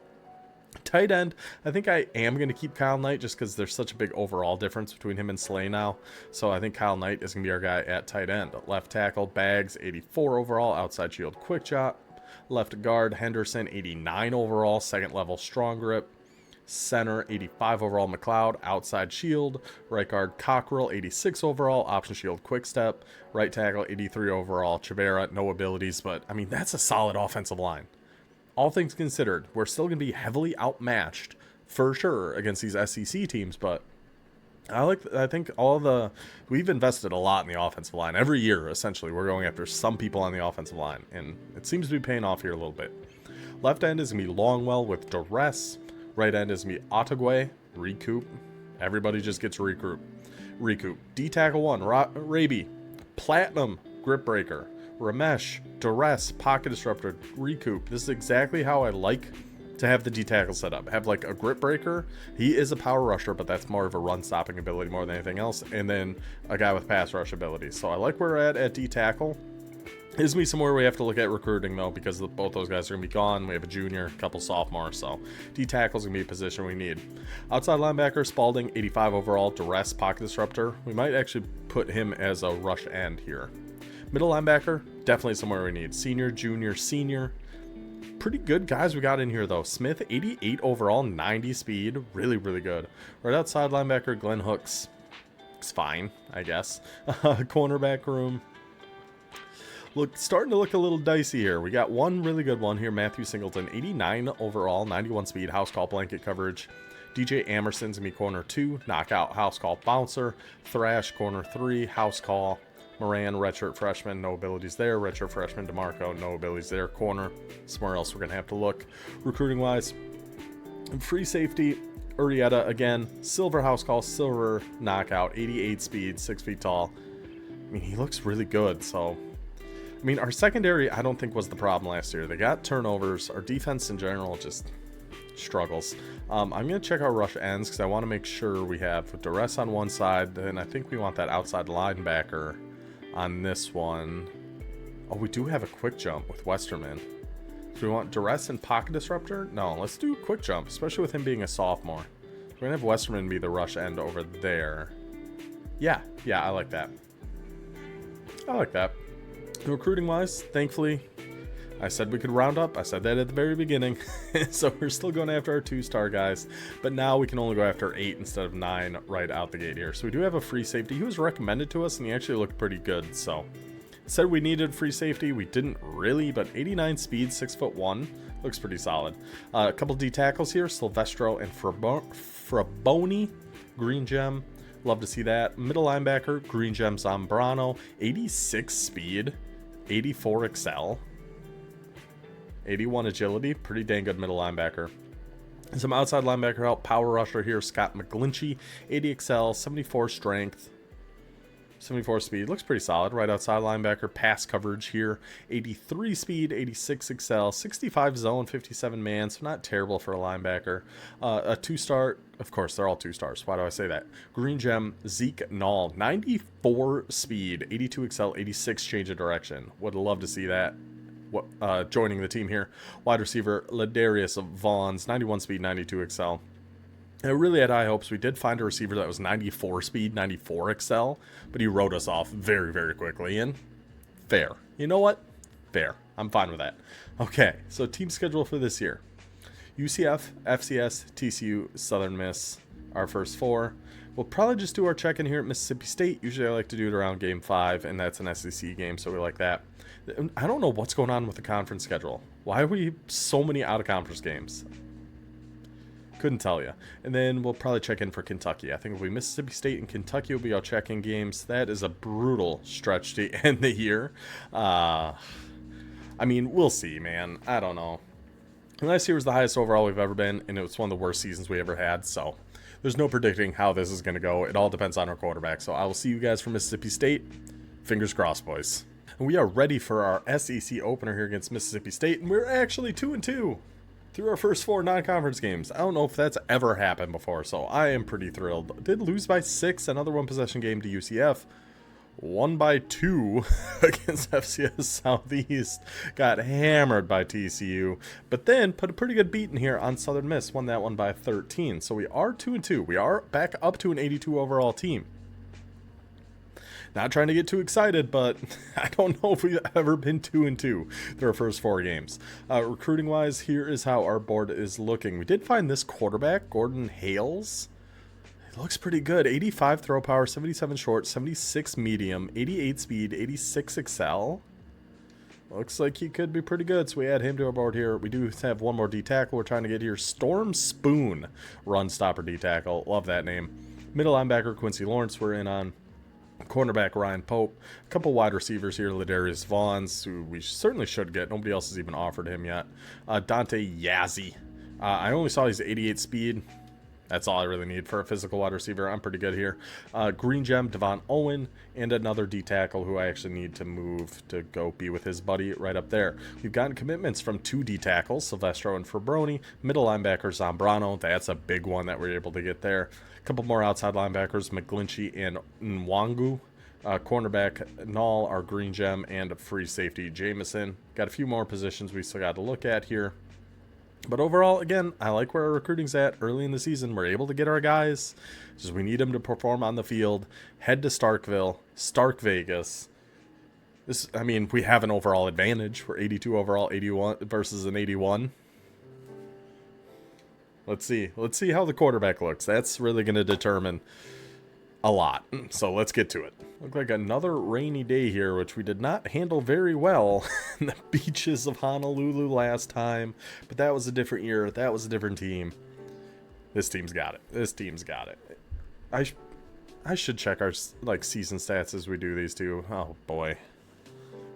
A: Tight end, I think I am going to keep Kyle Knight just because there's such a big overall difference between him and Slay now. So I think Kyle Knight is going to be our guy at tight end. Left tackle, Bags, 84 overall. Outside shield, quick chop. Left guard, Henderson, 89 overall. Second level, strong grip. Center, 85 overall, McLeod. Outside shield. Right guard, Cockrell, 86 overall. Option shield, quick step. Right tackle, 83 overall. Chavera, no abilities, but I mean, that's a solid offensive line. All things considered, we're still going to be heavily outmatched for sure against these SEC teams, but I think we've invested a lot in the offensive line. Every year, essentially, we're going after some people on the offensive line, and it seems to be paying off here a little bit. Left end is going to be Longwell with duress. Right end is going to be Ottaway, recoup. Everybody just gets recoup. D tackle 1, Raby, Platinum, grip breaker. Ramesh, duress, pocket disruptor, recoup. This is exactly how I like to have the D tackle set up. Have like a grip breaker. He is a power rusher, but that's more of a run stopping ability more than anything else. And then a guy with pass rush ability. So I like where we're at D tackle. Is me somewhere we have to look at recruiting though, because both those guys are gonna be gone. We have a junior, a couple sophomores, so D tackle is gonna be a position we need. Outside linebacker, Spalding, 85 overall, duress, pocket disruptor. We might actually put him as a rush end here. Middle linebacker, definitely somewhere we need. Senior, junior, senior. Pretty good guys we got in here, though. Smith, 88 overall, 90 speed. Really, really good. Right outside linebacker, Glenn Hooks. It's fine, I guess. Cornerback room. Starting to look a little dicey here. We got one really good one here. Matthew Singleton, 89 overall, 91 speed. House call blanket coverage. DJ Amerson's going to be corner 2. Knockout, house call bouncer. Thrash, corner 3. House call. Moran, redshirt freshman, no abilities there. Redshirt freshman, DeMarco, no abilities there. Corner, somewhere else we're going to have to look. Recruiting wise, free safety, Urieta again. Silver house call, silver knockout, 88 speed, 6 feet tall. I mean, he looks really good. So, I mean, our secondary, I don't think was the problem last year. They got turnovers. Our defense in general just struggles. I'm going to check our rush ends because I want to make sure we have duress on one side. Then I think we want that outside linebacker on this one. Oh, we do have a quick jump with Westerman. Do we want duress and pocket disruptor? No, let's do a quick jump, especially with him being a sophomore. We're gonna have Westerman be the rush end over there. Yeah, I like that. Recruiting wise, thankfully, I said we could round up. I said that at the very beginning. So we're still going after our 2-star guys, but now we can only go after 8 instead of 9 right out the gate here. So we do have a free safety. He was recommended to us and he actually looked pretty good. So said we needed free safety. We didn't really, but 89 speed, 6'1", looks pretty solid. A couple D tackles here, Silvestro and Fraboni, green gem. Love to see that. Middle linebacker, green gem Zambrano, 86 speed, 84 excel. 81 agility, pretty dang good middle linebacker. Some outside linebacker help, power rusher here, Scott McGlinchey, 80 excel, 74 strength, 74 speed, looks pretty solid. Right outside linebacker, pass coverage here, 83 speed, 86 excel, 65 zone, 57 man, so not terrible for a linebacker. A 2-star, of course, they're all 2 stars. Why do I say that? Green gem, Zeke Nall, 94 speed, 82 excel, 86 change of direction. Would love to see that. Joining the team here. Wide receiver, Ladarius Vaughns, 91 speed, 92 excel. I really had high hopes. We did find a receiver that was 94 speed, 94 excel, but he wrote us off very, very quickly. And fair. You know what? Fair. I'm fine with that. Okay, so team schedule for this year. UCF, FCS, TCU, Southern Miss, our first four. We'll probably just do our check-in here at Mississippi State. Usually I like to do it around Game 5, and that's an SEC game, so we like that. I don't know what's going on with the conference schedule. Why are we so many out-of-conference games? Couldn't tell you. And then we'll probably check in for Kentucky. I think if we Mississippi State and Kentucky will be our check-in games. That is a brutal stretch to end the year. I mean, we'll see, man. I don't know. Last year was the highest overall we've ever been, and it was one of the worst seasons we ever had, so there's no predicting how this is going to go. It all depends on our quarterback. So I will see you guys from Mississippi State. Fingers crossed, boys. And we are ready for our SEC opener here against Mississippi State, and we're actually 2-2 through our first 4 non-conference games. I don't know if that's ever happened before, so I am pretty thrilled. Did lose by 6, another one-possession game to UCF. Won by 2 against FCS Southeast. Got hammered by TCU. But then put a pretty good beat in here on Southern Miss. Won that one by 13. So we are 2-2. We are back up to an 82 overall team. Not trying to get too excited, but I don't know if we've ever been 2-2 through our first 4 games. Recruiting-wise, here is how our board is looking. We did find this quarterback, Gordon Hales. Looks pretty good. 85 throw power, 77 short, 76 medium, 88 speed, 86 excel. Looks like he could be pretty good, so we add him to our board here. We do have one more D tackle we're trying to get here. Storm Spoon, run stopper D tackle. Love that name. Middle linebacker Quincy Lawrence we're in on. Cornerback Ryan Pope. A couple wide receivers here. Ladarius Vaughns, who we certainly should get. Nobody else has even offered him yet. Dante Yazzie. I only saw his 88 speed. That's all I really need for a physical wide receiver. I'm pretty good here. Green Gem, Devon Owen, and another D tackle who I actually need to move to go be with his buddy right up there. We've gotten commitments from 2 D tackles, Silvestro and Fabroni. Middle linebacker, Zambrano. That's a big one that we're able to get there. A couple more outside linebackers, McGlinchey and Nwangu. Cornerback, Null, our Green Gem, and free safety, Jameson. Got a few more positions we still got to look at here. But overall, again, I like where our recruiting's at early in the season. We're able to get our guys. Just we need them to perform on the field. Head to Starkville, Stark Vegas. This, I mean, we have an overall advantage. We're 82 overall, 81 versus an 81. Let's see. Let's see how the quarterback looks. That's really going to determine a lot. So let's get to it. Look like another rainy day here, which we did not handle very well in the beaches of Honolulu last time. But that was a different year. That was a different team. This team's got it. This team's got it. I should check our season stats as we do these two. Oh boy.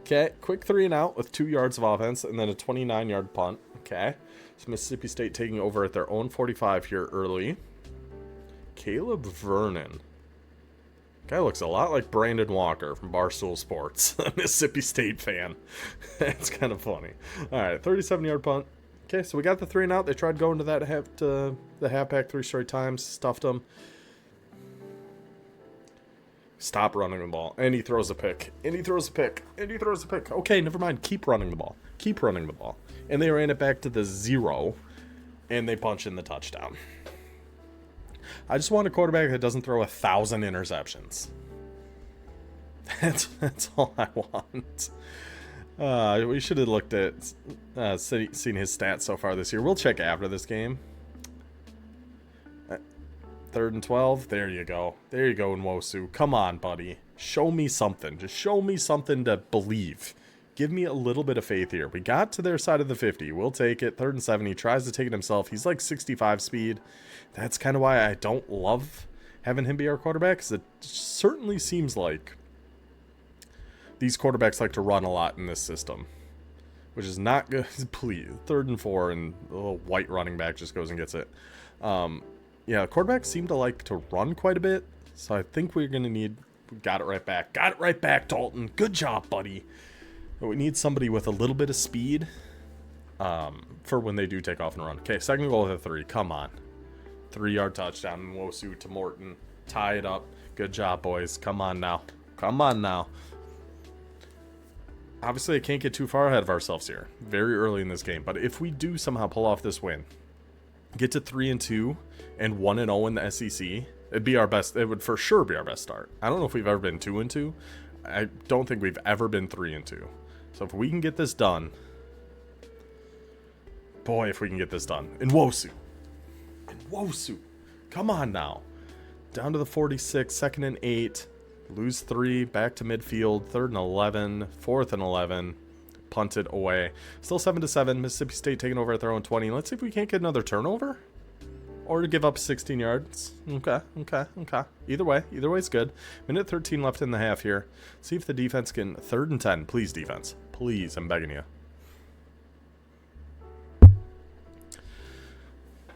A: Okay, quick 3 and out with 2 yards of offense and then a 29-yard punt. Okay, so Mississippi State taking over at their own 45 here early. Caleb Vernon. Guy looks a lot like Brandon Walker from Barstool Sports, a Mississippi State fan. That's kind of funny. All right, 37-yard punt. Okay, so we got the 3 and out. They tried going to that the halfback 3 straight times, stuffed them. Stop running the ball. And he throws a pick. And he throws a pick. And he throws a pick. Okay, never mind. Keep running the ball. Keep running the ball. And they ran it back to the 0. And they punch in the touchdown. I just want a quarterback that doesn't throw 1,000 interceptions. That's all I want. We should have looked at seen his stats so far this year. We'll check after this game. 3rd and 12. There you go. There you go, Nwosu. Come on, buddy. Show me something. Just show me something to believe. Give me a little bit of faith here. We got to their side of the 50. We'll take it. 3rd and 7. He tries to take it himself. He's like 65 speed. That's kind of why I don't love having him be our quarterback, because it certainly seems like these quarterbacks like to run a lot in this system, which is not good. Please, 3rd and 4, and the little white running back just goes and gets it. Yeah, quarterbacks seem to like to run quite a bit, so I think we're going to need... Got it right back. Got it right back, Dalton. Good job, buddy. But we need somebody with a little bit of speed for when they do take off and run. Okay, 2nd goal with a 3. Come on. 3-yard touchdown. Nwosu to Morton. Tie it up. Good job, boys. Come on now. Come on now. Obviously, I can't get too far ahead of ourselves here. Very early in this game. But if we do somehow pull off this win, get to 3-2 and 1-0 in the SEC, it'd be our best. It would for sure be our best start. I don't know if we've ever been 2-2. I don't think we've ever been 3-2. So if we can get this done, boy, if we can get this done. Nwosu. Come on now. Down to the 46, 2nd and 8. Lose 3, back to midfield, 3rd and 11, 4th and 11. Punted away. Still 7-7. Mississippi State taking over at their own 20. Let's see if we can't get another turnover. Or to give up 16 yards. Okay. Either way is good. Minute 13 left in the half here. See if the defense can... 3rd and 10. Please, defense. Please, I'm begging you.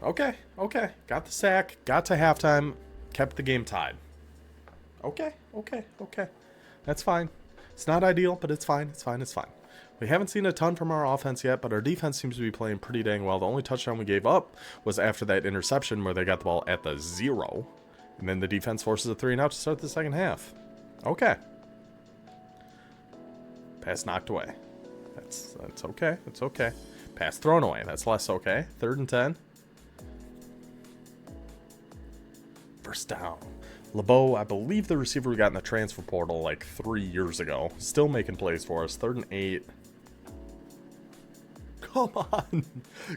A: Okay. Got the sack. Got to halftime. Kept the game tied. Okay. That's fine. It's not ideal, but it's fine. We haven't seen a ton from our offense yet, but our defense seems to be playing pretty dang well. The only touchdown we gave up was after that interception where they got the ball at the 0. And then the defense forces a 3-and-out to start the second half. Okay. Pass knocked away. That's okay. That's okay. Pass thrown away. That's less okay. 3rd and 10. First down. LeBeau, I believe the receiver we got in the transfer portal like 3 years ago. Still making plays for us. 3rd and 8.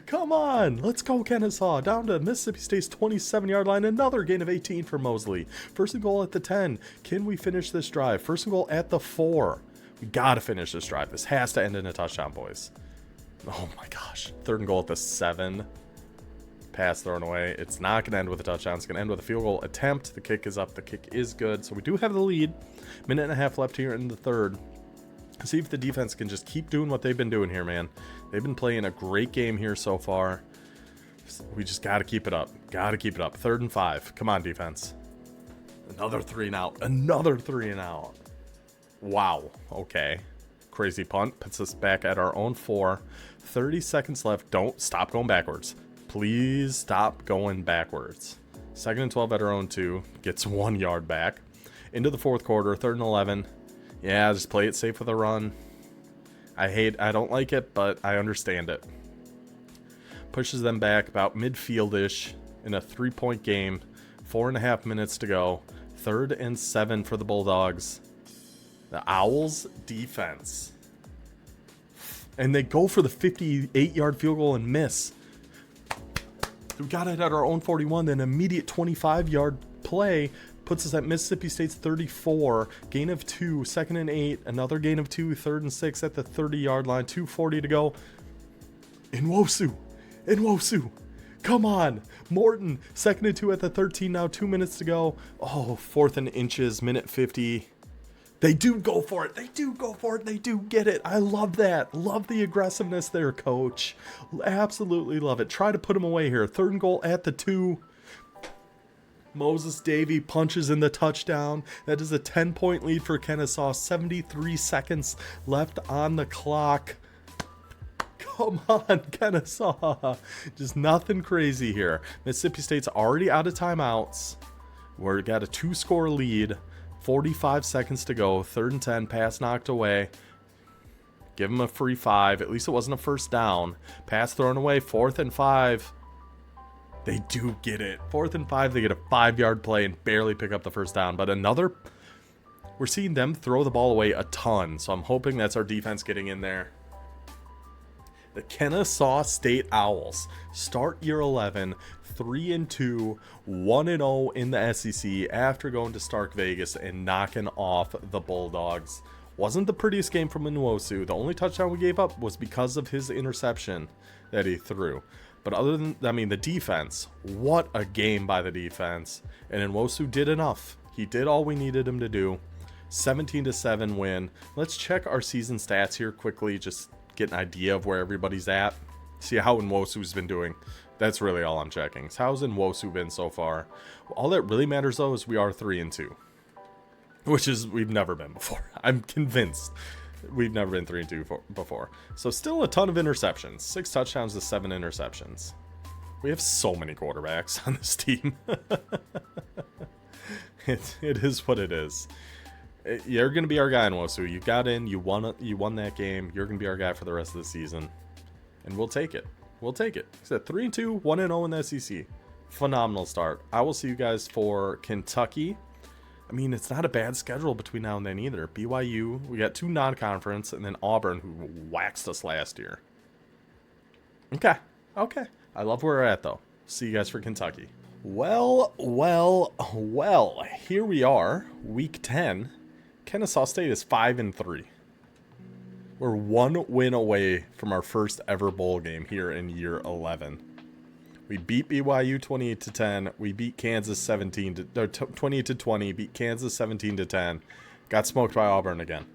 A: Come on. Let's go, Kennesaw. Down to Mississippi State's 27-yard line. Another gain of 18 for Mosley. 1st and goal at the 10. Can we finish this drive? 1st and goal at the 4. We got to finish this drive. This has to end in a touchdown, boys. Oh, my gosh. 3rd and goal at the 7. Pass thrown away. It's not going to end with a touchdown. It's going to end with a field goal attempt. The kick is up. The kick is good. So we do have the lead. Minute and a half left here in the 3rd. See if the defense can just keep doing what they've been doing here, man. They've been playing a great game here so far. We just got to keep it up. 3rd and 5. Come on, defense. Another 3-and-out. Wow. Okay. Crazy punt. Puts us back at our own 4. 30 seconds left. Don't stop going backwards. Please stop going backwards. 2nd and 12 at our own 2. Gets 1 yard back. Into the 4th quarter. 3rd and 11. Yeah, just play it safe with a run. I don't like it, but I understand it. Pushes them back about midfield-ish in a 3-point game. 4.5 minutes to go. 3rd and 7 for the Bulldogs. The Owls defense. And they go for the 58-yard field goal and miss. We got it at our own 41, then immediate 25-yard play puts us at Mississippi State's 34, gain of 2, 2nd and 8, another gain of 2, 3rd and 6 at the 30-yard line, 2:40 to go. Nwosu, come on. Morton, 2nd and 2 at the 13, now 2 minutes to go. Oh, 4th and inches, minute 50. They do go for it. They do get it. I love that. Love the aggressiveness there, coach. Absolutely love it. Try to put him away here. 3rd and goal at the 2. Moses Davey punches in the touchdown. That is a 10-point lead for Kennesaw. 73 seconds left on the clock. Come on, Kennesaw. Just nothing crazy here. Mississippi State's already out of timeouts. We've got a 2-score lead. 45 seconds to go. 3rd and 10. Pass knocked away. Give him a free 5. At least it wasn't a first down. Pass thrown away. 4th and 5. They do get it. 4th and 5. They get a 5-yard play and barely pick up the first down. But another... We're seeing them throw the ball away a ton. So I'm hoping that's our defense getting in there. The Kennesaw State Owls start year 11, 3-2, 1-0 in the SEC after going to Stark Vegas and knocking off the Bulldogs. Wasn't the prettiest game from Nwosu. The only touchdown we gave up was because of his interception that he threw. But other than, the defense, what a game by the defense. And Nwosu did enough. He did all we needed him to do. 17-7 win. Let's check our season stats here quickly. Just get an idea of where everybody's at. See how Nwosu's been doing. That's really all I'm checking. So how's Nwosu been so far? All that really matters though is we are 3-2. Which is we've never been before. I'm convinced we've never been 3-2 before. So still a ton of interceptions. 6 touchdowns to 7 interceptions. We have so many quarterbacks on this team. It is what it is. You're going to be our guy, Nwosu. You got in. You won that game. You're going to be our guy for the rest of the season. And we'll take it. We'll take it. He's at 3-2, 1-0 in the SEC. Phenomenal start. I will see you guys for Kentucky. I mean, it's not a bad schedule between now and then either. BYU, we got 2 non-conference, and then Auburn, who waxed us last year. Okay. I love where we're at, though. See you guys for Kentucky. Well. Here we are, week 10. Kennesaw State is 5-3. We're 1 win away from our first ever bowl game here in year 11. We beat BYU 28-10. We beat Kansas 28-20. Beat Kansas 17-10. Got smoked by Auburn again.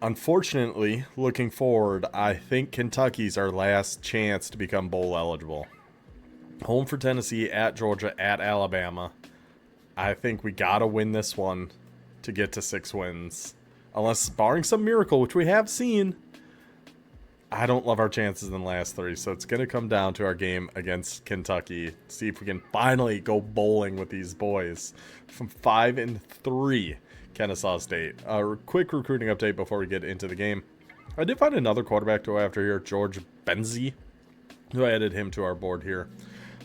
A: Unfortunately, looking forward, I think Kentucky's our last chance to become bowl eligible. Home for Tennessee, at Georgia, at Alabama. I think we gotta win this one to get to 6 wins. Unless, barring some miracle, which we have seen, I don't love our chances in the last 3, so it's going to come down to our game against Kentucky. See if we can finally go bowling with these boys. From 5-3, Kennesaw State. A quick recruiting update before we get into the game. I did find another quarterback to go after here, George Benzie, who I added him to our board here.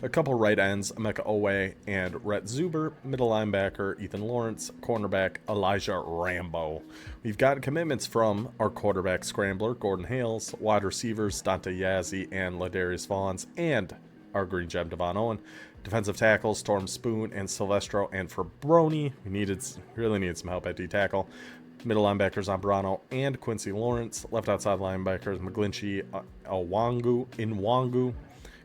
A: A couple right ends, Emeka Owe and Rhett Zuber, middle linebacker, Ethan Lawrence, cornerback, Elijah Rambo. We've got commitments from our quarterback scrambler, Gordon Hales, wide receivers, Dante Yazzie and Ladarius Vaughns, and our green gem, Devon Owen. Defensive tackles, Storm Spoon and Silvestro, and for Brony, we really needed some help at D-tackle. Middle linebackers, Zambrano and Quincy Lawrence. Left outside linebackers, McGlinchey, Inwangu.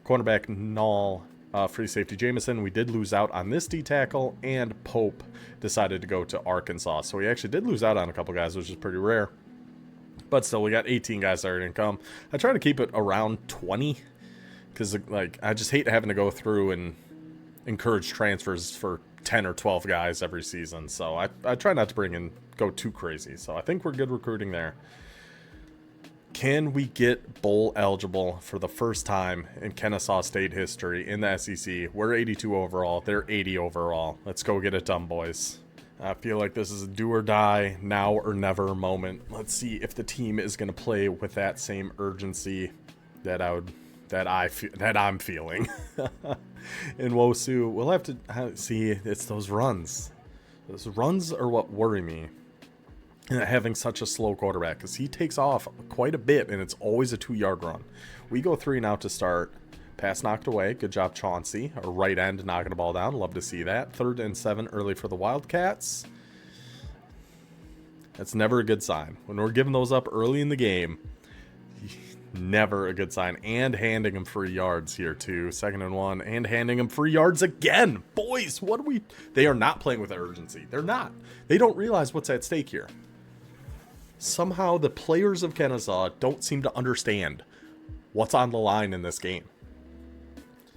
A: Cornerback Null, free safety Jameson. We did lose out on this D-tackle, and Pope decided to go to Arkansas. So we actually did lose out on a couple guys, which is pretty rare. But still, we got 18 guys that are going to come. I try to keep it around 20 because, like, I just hate having to go through and encourage transfers for 10 or 12 guys every season. So I try not to go too crazy. So I think we're good recruiting there. Can we get bowl eligible for the first time in Kennesaw State history in the SEC? We're 82 overall. They're 80 overall. Let's go get it done, boys. I feel like this is a do or die, now or never moment. Let's see if the team is going to play with that same urgency that I'm feeling. In Wosu, we'll have to see. It's those runs. Those runs are what worry me. Having such a slow quarterback, because he takes off quite a bit and it's always a 2-yard run. We go 3 now to start. Pass knocked away. Good job, Chauncey. Our right end knocking the ball down. Love to see that. 3rd and 7 early for the Wildcats. That's never a good sign. When we're giving those up early in the game, never a good sign. And handing them free yards here too. 2nd and 1 and handing them free yards again. Boys, they are not playing with urgency. They're not. They don't realize what's at stake here. Somehow the players of Kennesaw don't seem to understand what's on the line in this game.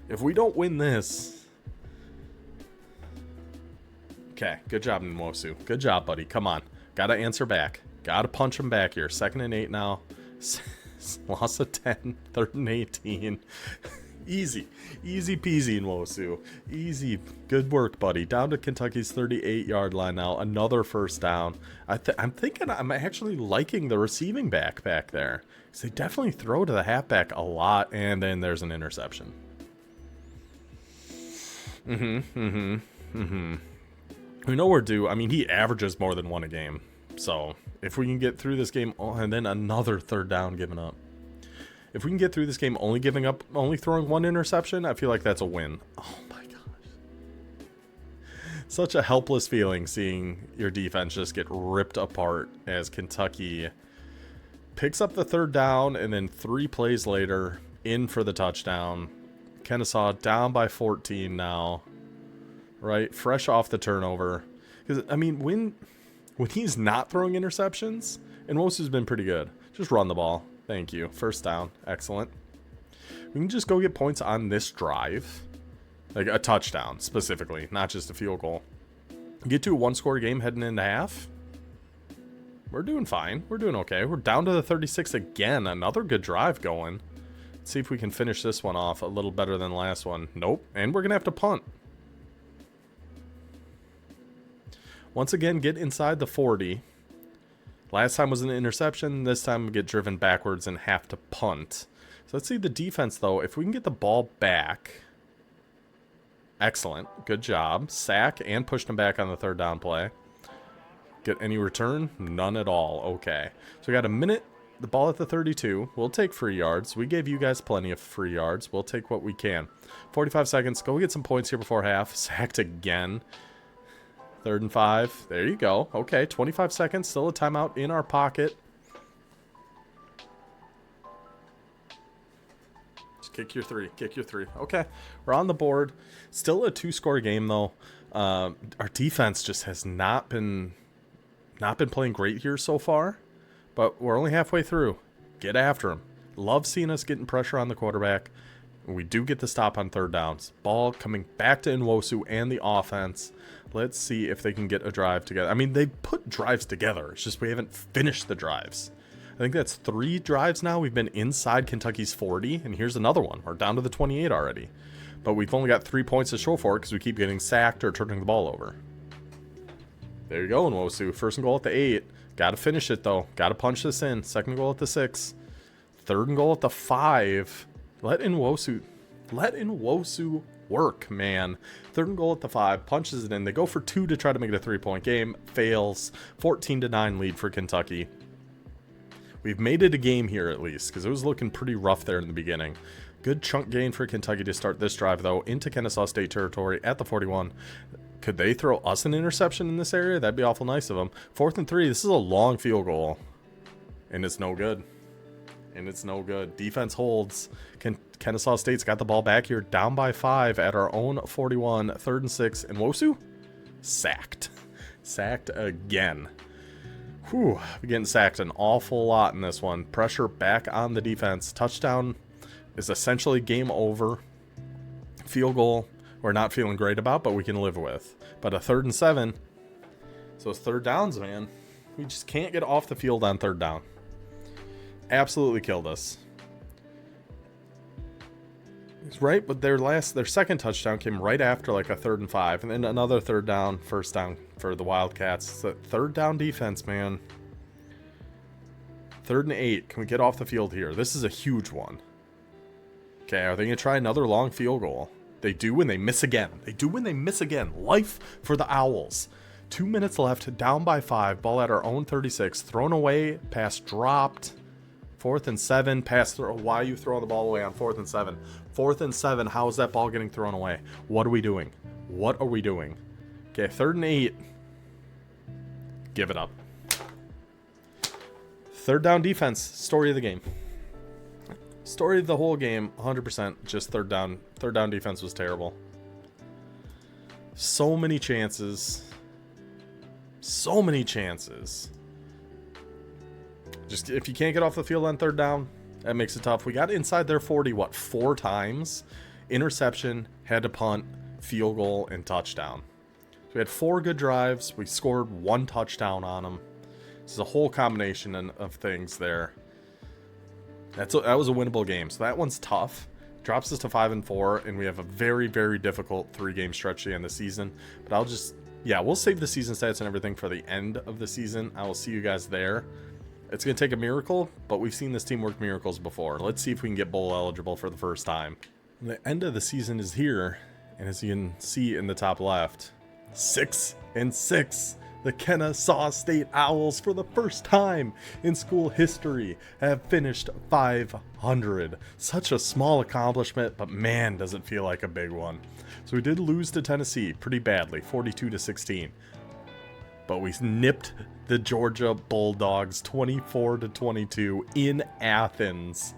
A: If we don't win this... Okay, good job, Nwosu. Good job, buddy. Come on. Gotta answer back. Gotta punch him back here. 2nd and 8 now. Loss of 10. 3rd and 18. Easy peasy, Nwosu. Easy. Good work, buddy. Down to Kentucky's 38-yard line now. Another first down. I'm thinking I'm actually liking the receiving back there. Because they definitely throw to the halfback a lot, and then there's an interception. We know we're due. I mean, he averages more than 1 a game. So, if we can get through this game, and then another 3rd down given up. If we can get through this game only throwing 1 interception, I feel like that's a win. Oh my gosh. Such a helpless feeling seeing your defense just get ripped apart as Kentucky picks up the 3rd down and then 3 plays later in for the touchdown. Kennesaw down by 14 now. Right? Fresh off the turnover. Because, I mean, when he's not throwing interceptions, and Wosu's been pretty good. Just run the ball. Thank you. First down. Excellent. We can just go get points on this drive. Like a touchdown, specifically. Not just a field goal. Get to a 1-score game heading into half. We're doing fine. We're doing okay. We're down to the 36 again. Another good drive going. Let's see if we can finish this one off a little better than the last one. Nope. And we're going to have to punt. Once again, get inside the 40. Last time was an interception. This time we get driven backwards and have to punt. let's see the defense, though. If we can get the ball back. Excellent. Good job. Sack and pushed him back on the third down play. Get any return? None at all. Okay. So we got a minute. The ball at the 32. We'll take free yards. We gave you guys plenty of free yards. We'll take what we can. 45 seconds. Go get some points here before half. Sacked again. 3rd and 5. There you go. Okay. 25 seconds. Still a timeout in our pocket. Kick your three. Kick your three. Okay. We're on the board. Still a 2-score game, though. Our defense just has not been playing great here so far. But we're only halfway through. Get after him. Love seeing us getting pressure on the quarterback. We do get the stop on 3rd downs. Ball coming back to Nwosu and the offense. Let's see if they can get a drive together. I mean, they put drives together. It's just we haven't finished the drives. I think that's 3 drives now. We've been inside Kentucky's 40, and here's another one. We're down to the 28 already. But we've only got 3 points to show for it because we keep getting sacked or turning the ball over. There you go, Nwosu. 1st and goal at the 8. Got to finish it, though. Got to punch this in. 2nd and goal at the 6. 3rd and goal at the 5. Let Nwosu work, man. 3rd and goal at the 5. Punches it in. They go for 2 to try to make it a 3-point game. Fails. 14-9 lead for Kentucky. We've made it a game here at least, because it was looking pretty rough there in the beginning. Good chunk gain for Kentucky to start this drive, though, into Kennesaw State territory at the 41. Could they throw us an interception in this area? That'd be awful nice of them. 4th and 3. This is a long field goal. And it's no good. Defense holds. Kennesaw State's got the ball back here, down by 5 at our own 41. 3rd and 6. And Nwosu? Sacked. Sacked again. Whew, we're getting sacked an awful lot in this one. Pressure back on the defense. Touchdown is essentially game over. Field goal, we're not feeling great about, but we can live with. But a 3rd and 7. So it's 3rd downs, man. We just can't get off the field on 3rd down. Absolutely killed us. It's right, but their 2nd touchdown came right after like a 3rd and 5, and then another 3rd down, 1st down for the Wildcats. It's a 3rd down defense, man. 3rd and 8. Can we get off the field here? This is a huge one. Okay, are they going to try another long field goal? They do when they miss again. Life for the Owls. 2 minutes left, down by 5. Ball at our own 36. Thrown away, pass dropped. 4th and 7, pass through. Why are you throwing the ball away on 4th and 7? 4th and 7, how is that ball getting thrown away? What are we doing? Okay, 3rd and 8. Give it up. 3rd down defense, story of the game. Story of the whole game, 100%. Just 3rd down. 3rd down defense was terrible. So many chances. Just if you can't get off the field on 3rd down, that makes it tough. We got inside their 40, 4 times? Interception, had to punt, field goal, and touchdown. So we had 4 good drives. We scored 1 touchdown on them. This is a whole combination of things there. That was a winnable game. So that one's tough. Drops us to 5-4, and we have a very, very difficult 3-game stretch to the end of the season. But we'll save the season stats and everything for the end of the season. I will see you guys there. It's going to take a miracle, but we've seen this team work miracles before. Let's see if we can get bowl eligible for the first time. The end of the season is here, and as you can see in the top left, 6-6. The Kennesaw State Owls, for the first time in school history, have finished 500. Such a small accomplishment, but man, does it feel like a big one. So we did lose to Tennessee pretty badly, 42-16. But we nipped the Georgia Bulldogs 24-22 in Athens.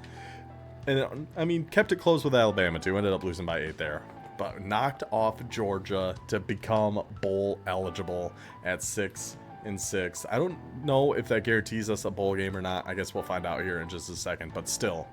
A: And I mean, kept it close with Alabama too. Ended up losing by 8 there. But knocked off Georgia to become bowl eligible at 6-6. I don't know if that guarantees us a bowl game or not. I guess we'll find out here in just a second. But still,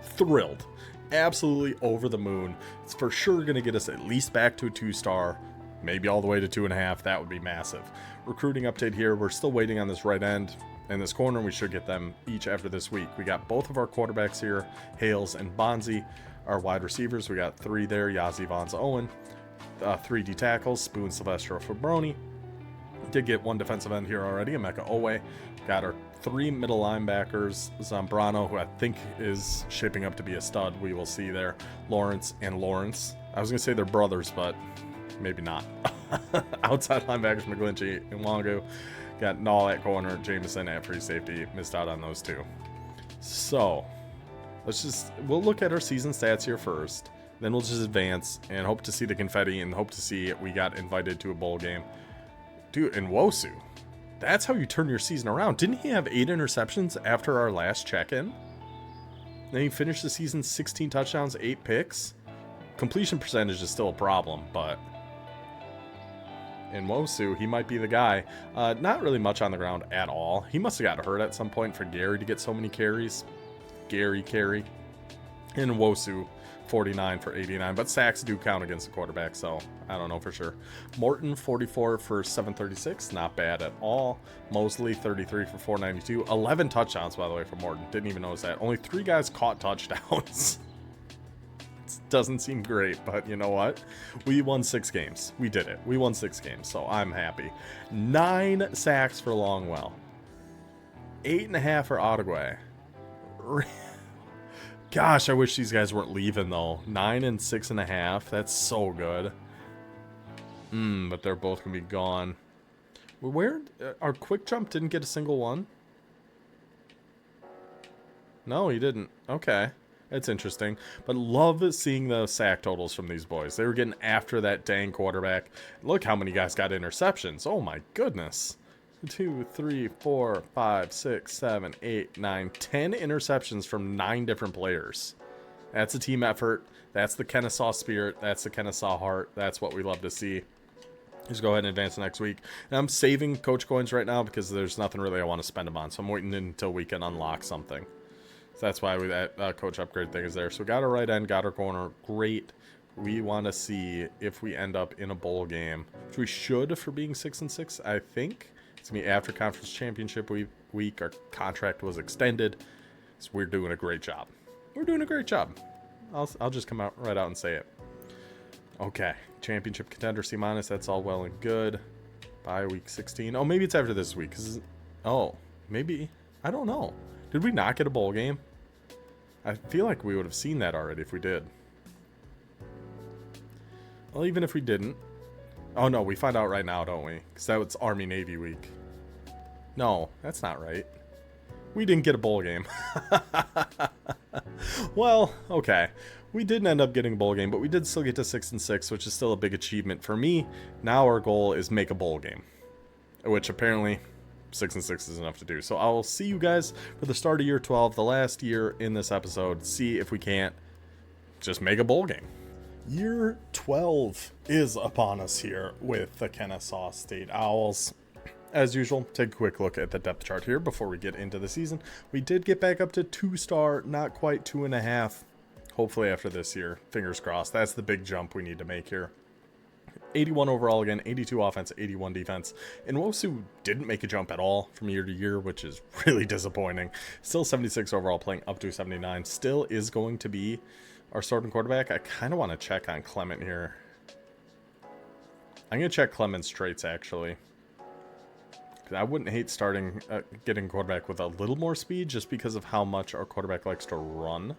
A: thrilled. Absolutely over the moon. It's for sure going to get us at least back to a 2-star. Maybe all the way to 2.5. That would be massive. Recruiting update here. We're still waiting on this right end and this corner. We should get them each after this week. We got both of our quarterbacks here, Hales and Bonzi. Our wide receivers, we got 3 there, Yazzie Vons Owen. 3 D tackles, Spoon Silvestro Fabroni. Did get 1 defensive end here already, Emeka Owe. Got our 3 middle linebackers. Zambrano, who I think is shaping up to be a stud. We will see there. Lawrence and Lawrence. I was going to say they're brothers, but maybe not. Outside linebackers, McGlinchey and Wangu. Got Null at corner, Jameson at free safety. Missed out on those two. So, we'll look at our season stats here first. Then we'll just advance and hope to see the confetti and hope to see we got invited to a bowl game. Dude, Nwosu. That's how you turn your season around. Didn't he have 8 interceptions after our last check-in? Then he finished the season 16 touchdowns, 8 picks. Completion percentage is still a problem, but Nwosu, he might be the guy. Not really much on the ground at all. He must have got hurt at some point for Gary to get so many carries. Gary carry. And Nwosu, 49 for 89, but sacks do count against the quarterback, so I don't know for sure. Morton, 44 for 736, not bad at all. Mosley, 33 for 492. 11 touchdowns, by the way, for Morton. Didn't even notice that. Only 3 guys caught touchdowns. Doesn't seem great, but you know what? We won 6 games. We did it. We won 6 games, so I'm happy. 9 sacks for Longwell. 8.5 for Ottaway. Gosh, I wish these guys weren't leaving, though. 9 and 6.5. That's so good. But they're both going to be gone. Where? Our quick jump didn't get a single one? No, he didn't. Okay. That's interesting. But love seeing the sack totals from these boys. They were getting after that dang quarterback. Look how many guys got interceptions. Oh, my goodness. 2, 3, 4, 5, 6, 7, 8, 9, 10 interceptions from 9 different players. That's a team effort. That's the Kennesaw spirit. That's the Kennesaw heart. That's what we love to see. Just go ahead and advance next week. And I'm saving coach coins right now because there's nothing really I want to spend them on. So I'm waiting until we can unlock something. So that's why that coach upgrade thing is there. So we got our right end, got our corner. Great. We want to see if we end up in a bowl game, which we should for being 6-6, I think. It's going to be after conference championship week. Our contract was extended. So we're doing a great job. We're doing a great job. I'll just come out right out and say it. Okay. Championship contender C-. That's all well and good. Bye week 16. Oh, maybe it's after this week. Oh, maybe. I don't know. Did we not get a bowl game? I feel like we would have seen that already if we did. Well, even if we didn't. Oh, no, we find out right now, don't we? Because that was Army-Navy week. No, that's not right. We didn't get a bowl game. Well, okay. We didn't end up getting a bowl game, but we did still get to 6-6, which is still a big achievement for me. Now our goal is make a bowl game, which apparently 6-6 is enough to do. So I'll see you guys for the start of year 12, the last year in this episode. See if we can't just make a bowl game. Year 12 is upon us here with the Kennesaw State Owls. As usual, take a quick look at the depth chart here before we get into the season. We did get back up to 2-star, not quite 2.5. Hopefully after this year, fingers crossed. That's the big jump we need to make here. 81 overall again, 82 offense, 81 defense. And Nwosu didn't make a jump at all from year to year, which is really disappointing. Still 76 overall, playing up to 79. Still is going to be our starting quarterback. I kind of want to check on Clement here. I'm going to check Clement's traits, actually. I wouldn't hate starting, getting quarterback with a little more speed just because of how much our quarterback likes to run.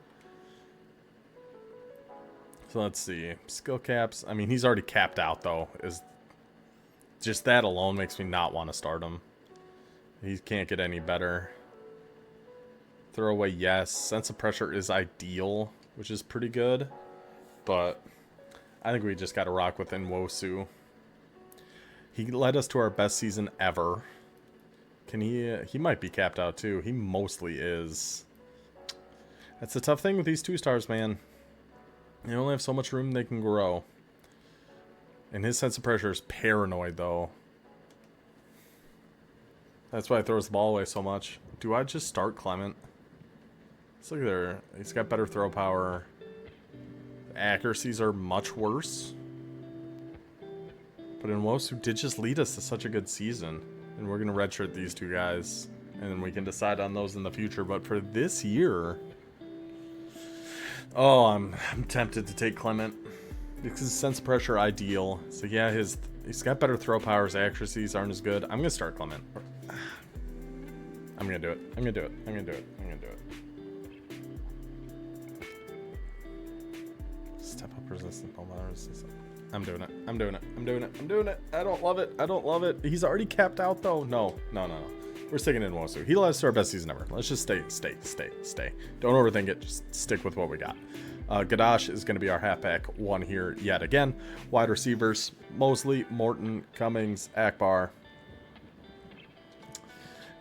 A: So let's see. Skill caps. I mean, he's already capped out, though. Just that alone makes me not want to start him. He can't get any better. Throwaway, yes. Sense of pressure is ideal, which is pretty good. But I think we just got to rock with Nwosu. He led us to our best season ever. Can he might be capped out too. He mostly is. That's the tough thing with these 2-stars, man. They only have so much room they can grow. And his sense of pressure is paranoid, though. That's why he throws the ball away so much. Do I just start Clement? Let's look at there. He's got better throw power. The accuracies are much worse. But Nwosu did just lead us to such a good season. And we're going to redshirt these 2 guys. And then we can decide on those in the future. But for this year... Oh, I'm tempted to take Clement. Because his sense of pressure ideal. So yeah, he's got better throw power. His accuracies aren't as good. I'm going to start Clement. I'm I'm gonna do it. I'm gonna do it. I'm gonna do it. I'm gonna do it. Step up resistance. I'm doing it. I'm doing it. I'm doing it. I'm doing it. I don't love it. I don't love it. He's already capped out though. No. We're sticking in Wosu. He'll have our best season ever. Let's just stay. Don't overthink it. Just stick with what we got. Gadash is going to be our halfback one here yet again. Wide receivers, Mosley, Morton, Cummings, Akbar.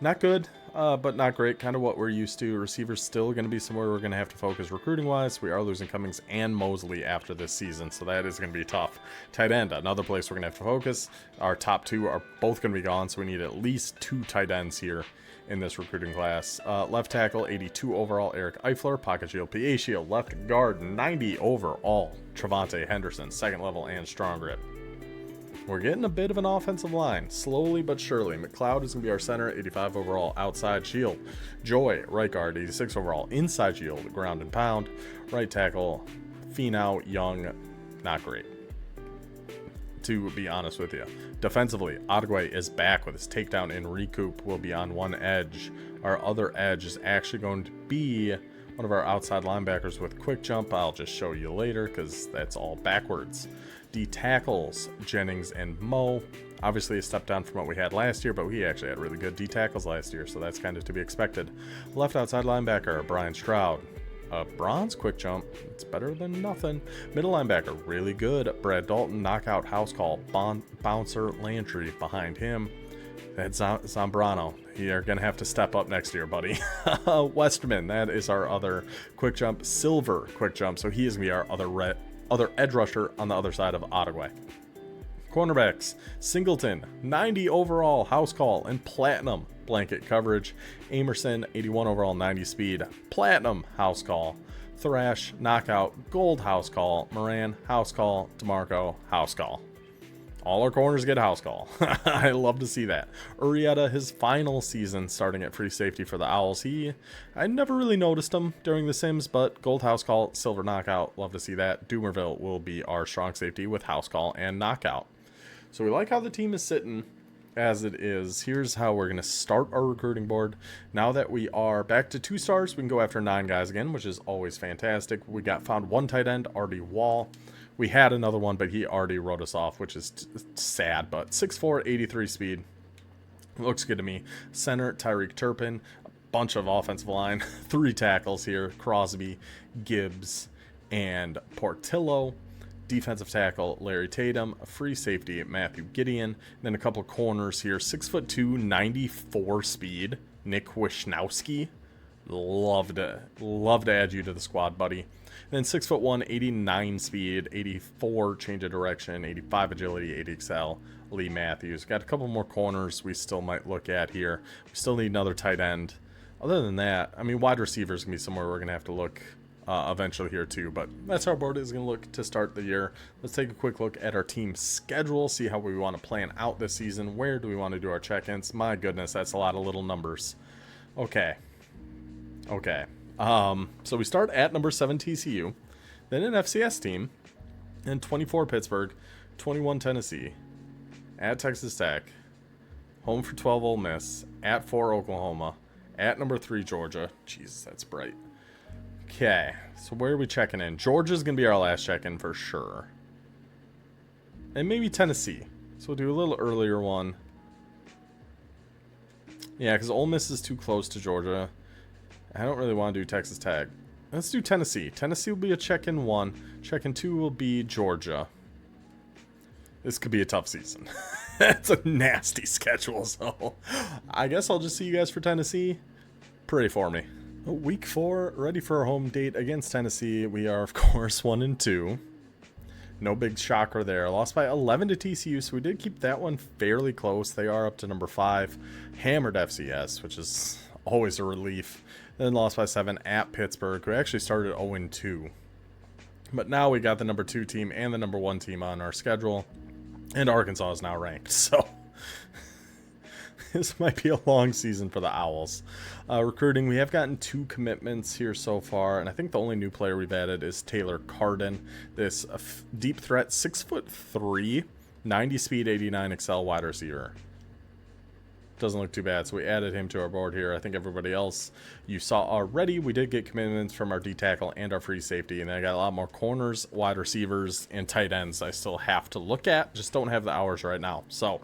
A: Not good, but not great. Kind of what we're used to. Receivers still going to be somewhere we're going to have to focus recruiting-wise. We are losing Cummings and Mosley after this season, so that is going to be tough. Tight end, another place we're going to have to focus. Our top two are both going to be gone, so we need at least 2 tight ends here in this recruiting class. Left tackle, 82 overall, Eric Eifler. Pocket shield, PA shield. Left guard, 90 overall, Trevante Henderson. Second level and strong grip. We're getting a bit of an offensive line, slowly but surely. McLeod is going to be our center, 85 overall, outside shield. Joy, right guard, 86 overall, inside shield, ground and pound. Right tackle, Finau, Young, not great, to be honest with you. Defensively, Adegwe is back with his takedown and recoup. Will be on one edge. Our other edge is actually going to be one of our outside linebackers with quick jump. I'll just show you later because that's all backwards. D tackles, Jennings and Moe. Obviously a step down from what we had last year, but we actually had really good D tackles last year, so that's kind of to be expected. Left outside linebacker, Brian Stroud. Bronze quick jump, it's better than nothing. Middle linebacker, really good. Brad Dalton, knockout, house call. Bouncer, Landry behind him. That's Zambrano. You're going to have to step up next year, buddy. Westerman, that is our other quick jump. Silver quick jump, so he is going to be our other edge rusher on the other side of Adegwe. Cornerbacks, Singleton, 90 overall, house call, and platinum blanket coverage. Amerson, 81 overall, 90 speed, platinum house call. Thrash, knockout, gold house call. Moran, house call. DeMarco, house call. All our corners get a house call. I love to see that. Urieta, his final season starting at free safety for the Owls. I never really noticed him during the Sims, but gold house call, silver knockout. Love to see that. Dumerville will be our strong safety with house call and knockout. So we like how the team is sitting as it is. Here's how we're going to start our recruiting board. Now that we are back to 2 stars, we can go after 9 guys again, which is always fantastic. We found 1 tight end, Artie Wall. We had another one, but he already wrote us off, which is sad, but 6'4", 83 speed. Looks good to me. Center, Tyreek Turpin. A bunch of offensive line. 3 tackles here. Crosby, Gibbs, and Portillo. Defensive tackle, Larry Tatum. Free safety, Matthew Gideon. Then a couple corners here. 6'2", 94 speed. Nick Wisnowski. Love to add you to the squad, buddy. Then 6'1", 89 speed, 84 change of direction, 85 agility, 80 excel, Lee Matthews. Got a couple more corners we still might look at here. We still need another tight end. Other than that, I mean, wide receivers is going to be somewhere we're going to have to look eventually here too. But that's how our board is going to look to start the year. Let's take a quick look at our team schedule, see how we want to plan out this season. Where do we want to do our check-ins? My goodness, that's a lot of little numbers. Okay. So we start at number 7 TCU, then an FCS team, then 24 Pittsburgh, 21 Tennessee, at Texas Tech, home for 12 Ole Miss, at 4 Oklahoma, at number 3 Georgia. Jesus, that's bright. Okay, so where are we checking in? Georgia's going to be our last check-in for sure. And maybe Tennessee. So we'll do a little earlier one. Yeah, because Ole Miss is too close to Georgia. I don't really want to do Texas Tech. Let's do Tennessee. Tennessee will be a check-in 1. Check-in 2 will be Georgia. This could be a tough season. It's a nasty schedule, so I guess I'll just see you guys for Tennessee. Pray for me. Week 4, ready for our home date against Tennessee. We are, of course, 1-2. No big shocker there. Lost by 11 to TCU, so we did keep that one fairly close. They are up to number 5. Hammered FCS, which is always a relief. Then lost by 7 at Pittsburgh. We actually started 0-2. But now we got the number 2 team and the number 1 team on our schedule. And Arkansas is now ranked. So this might be a long season for the Owls. Recruiting, we have gotten 2 commitments here so far. And I think the only new player we've added is Taylor Carden. This deep threat, 6'3", 90 speed, 89 excel wide receiver. Doesn't look too bad. So we added him to our board here. I think everybody else you saw already. We did get commitments from our D tackle and our free safety. And then I got a lot more corners, wide receivers, and tight ends I still have to look at. Just don't have the hours right now. So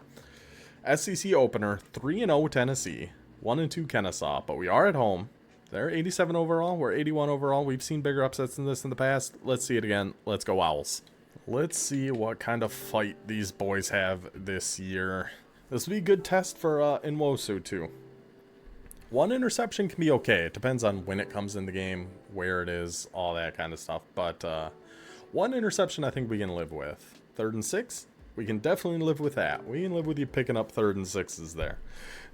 A: SEC opener, 3-0 Tennessee, 1-2 Kennesaw. But we are at home. They're 87 overall. We're 81 overall. We've seen bigger upsets than this in the past. Let's see it again. Let's go Owls. Let's see what kind of fight these boys have this year. This will be a good test for Nwosu, too. One interception can be okay. It depends on when it comes in the game, where it is, all that kind of stuff. But one interception I think we can live with. 3rd and 6, we can definitely live with that. We can live with you picking up 3rd and 6s there.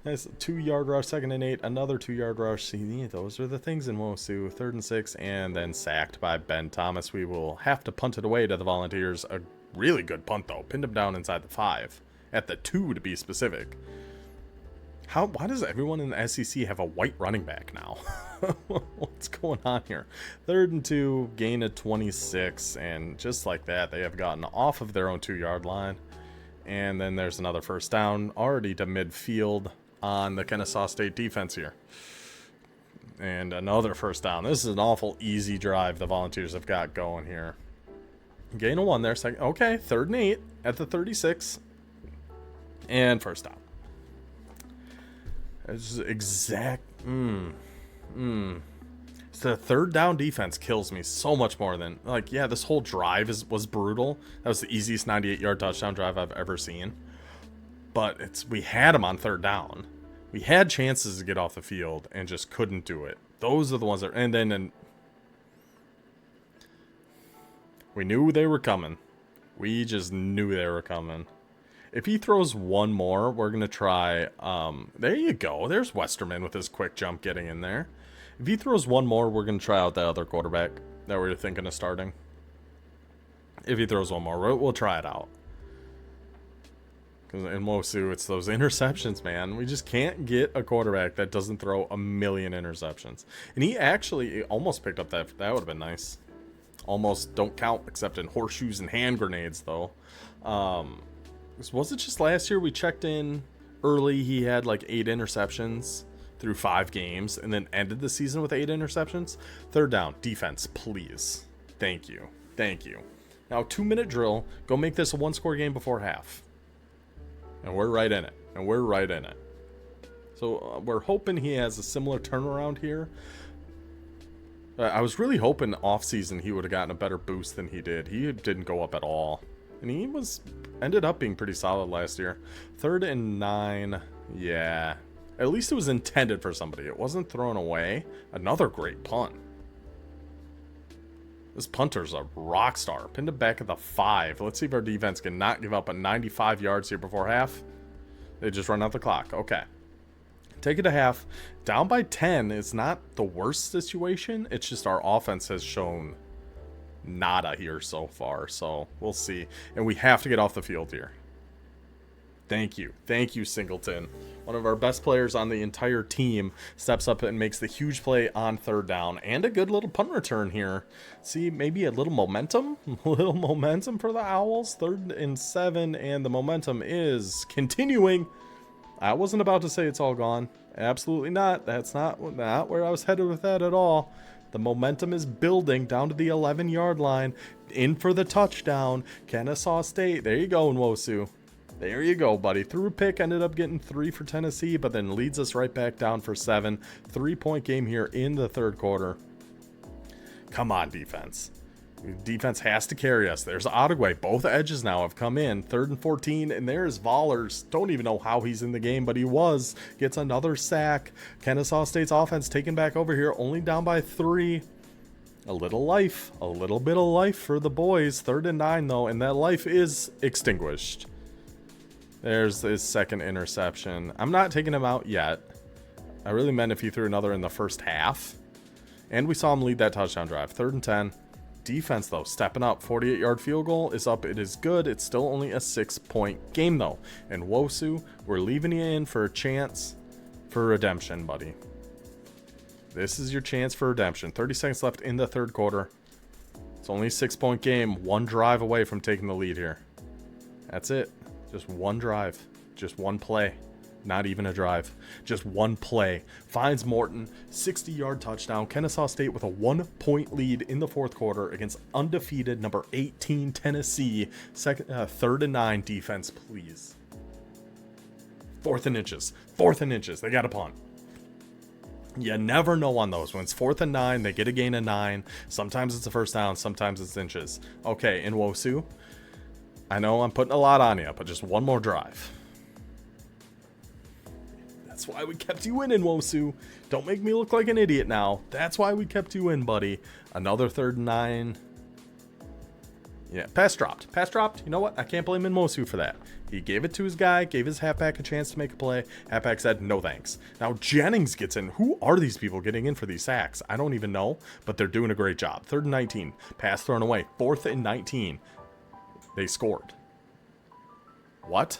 A: Nice 2-yard rush, 2nd and 8, another 2-yard rush. See, those are the things in Nwosu. 3rd and 6, and then sacked by Ben Thomas. We will have to punt it away to the Volunteers. A really good punt, though. Pinned him down inside the 5. At the 2 to be specific. Why does everyone in the SEC have a white running back now? What's going on here? 3rd and 2, gain of 26, and just like that, they have gotten off of their own 2-yard line. And then there's another first down already to midfield on the Kennesaw State defense here. And another first down. This is an awful easy drive the Volunteers have got going here. Gain of 1 there. Second. Okay, 3rd and 8 at the 36. And first down. It's exact. So the 3rd down defense kills me so much more than, like, yeah, this whole drive was brutal. That was the easiest 98-yard touchdown drive I've ever seen. But we had them on 3rd down. We had chances to get off the field and just couldn't do it. Those are the ones that, and we knew they were coming. We just knew they were coming. If he throws one more, we're going to try, there you go. There's Westerman with his quick jump getting in there. If he throws one more, we're going to try out that other quarterback that we were thinking of starting. If he throws one more, we'll try it out. Because in Nwosu, it's those interceptions, man. We just can't get a quarterback that doesn't throw a million interceptions. And he actually almost picked up that. That would have been nice. Almost don't count except in horseshoes and hand grenades, though. Was it just last year we checked in early? He had like 8 interceptions through 5 games and then ended the season with 8 interceptions. 3rd down, defense, please. Thank you. Thank you. Now, 2-minute drill. Go make this a 1-score game before half. And we're right in it. So we're hoping he has a similar turnaround here. I was really hoping off season he would have gotten a better boost than he did. He didn't go up at all. And he ended up being pretty solid last year. 3rd and 9. Yeah. At least it was intended for somebody. It wasn't thrown away. Another great punt. This punter's a rock star. Pinned it back at the 5. Let's see if our defense can not give up a 95 yards here before half. They just run out the clock. Okay. Take it to half. Down by 10 is not the worst situation. It's just our offense has shown nada here so far, so we'll see. And we have to get off the field here. Thank you, Singleton. One of our best players on the entire team steps up and makes the huge play on 3rd down, and a good little punt return here. See, maybe a little momentum for the Owls. 3rd and 7, and the momentum is continuing. I wasn't about to say it's all gone. Absolutely not. That's not where I was headed with that at all. The momentum is building down to the 11-yard line. In for the touchdown. Kennesaw State. There you go, Nwosu. There you go, buddy. Threw a pick, ended up getting 3 for Tennessee, but then leads us right back down for 7. 3-point game here in the 3rd quarter. Come on, defense. Defense has to carry us. There's Ottaway. Both edges now have come in. 3rd and 14, and there's Vollers. Don't even know how he's in the game, but he was. Gets another sack. Kennesaw State's offense taken back over here, only down by 3. A little life. A little bit of life for the boys. 3rd and 9, though, and that life is extinguished. There's his 2nd interception. I'm not taking him out yet. I really meant if he threw another in the first half. And we saw him lead that touchdown drive. 3rd and 10. Defense, though, stepping up. 48-yard field goal is up. It is good. It's still only a 6-point game, though. And Nwosu, we're leaving you in for a chance for redemption, buddy. This is your chance for redemption. 30 seconds left in the 3rd quarter. It's only a 6-point game. 1 drive away from taking the lead here. That's it. Just 1 drive. Just 1 play. Not even a drive. Just one play. Finds Morton, 60-yard touchdown. Kennesaw State with a 1-point lead in the fourth quarter against undefeated number 18 Tennessee. Third and 9 defense, please. Fourth and inches. They got a punt. You never know on those. When it's 4th and 9, they get a gain of 9. Sometimes it's a first down. Sometimes it's inches. Okay, in Nwosu, I know I'm putting a lot on you, but just one more drive. That's why we kept you in Nwosu. Don't make me look like an idiot now. That's why we kept you in, buddy. Another 3rd and 9. Yeah, pass dropped. You know what? I can't blame Nwosu for that. He gave it to his guy, gave his halfback a chance to make a play. Halfback said, no thanks. Now Jennings gets in. Who are these people getting in for these sacks? I don't even know, but they're doing a great job. 3rd and 19. Pass thrown away. 4th and 19. They scored. What?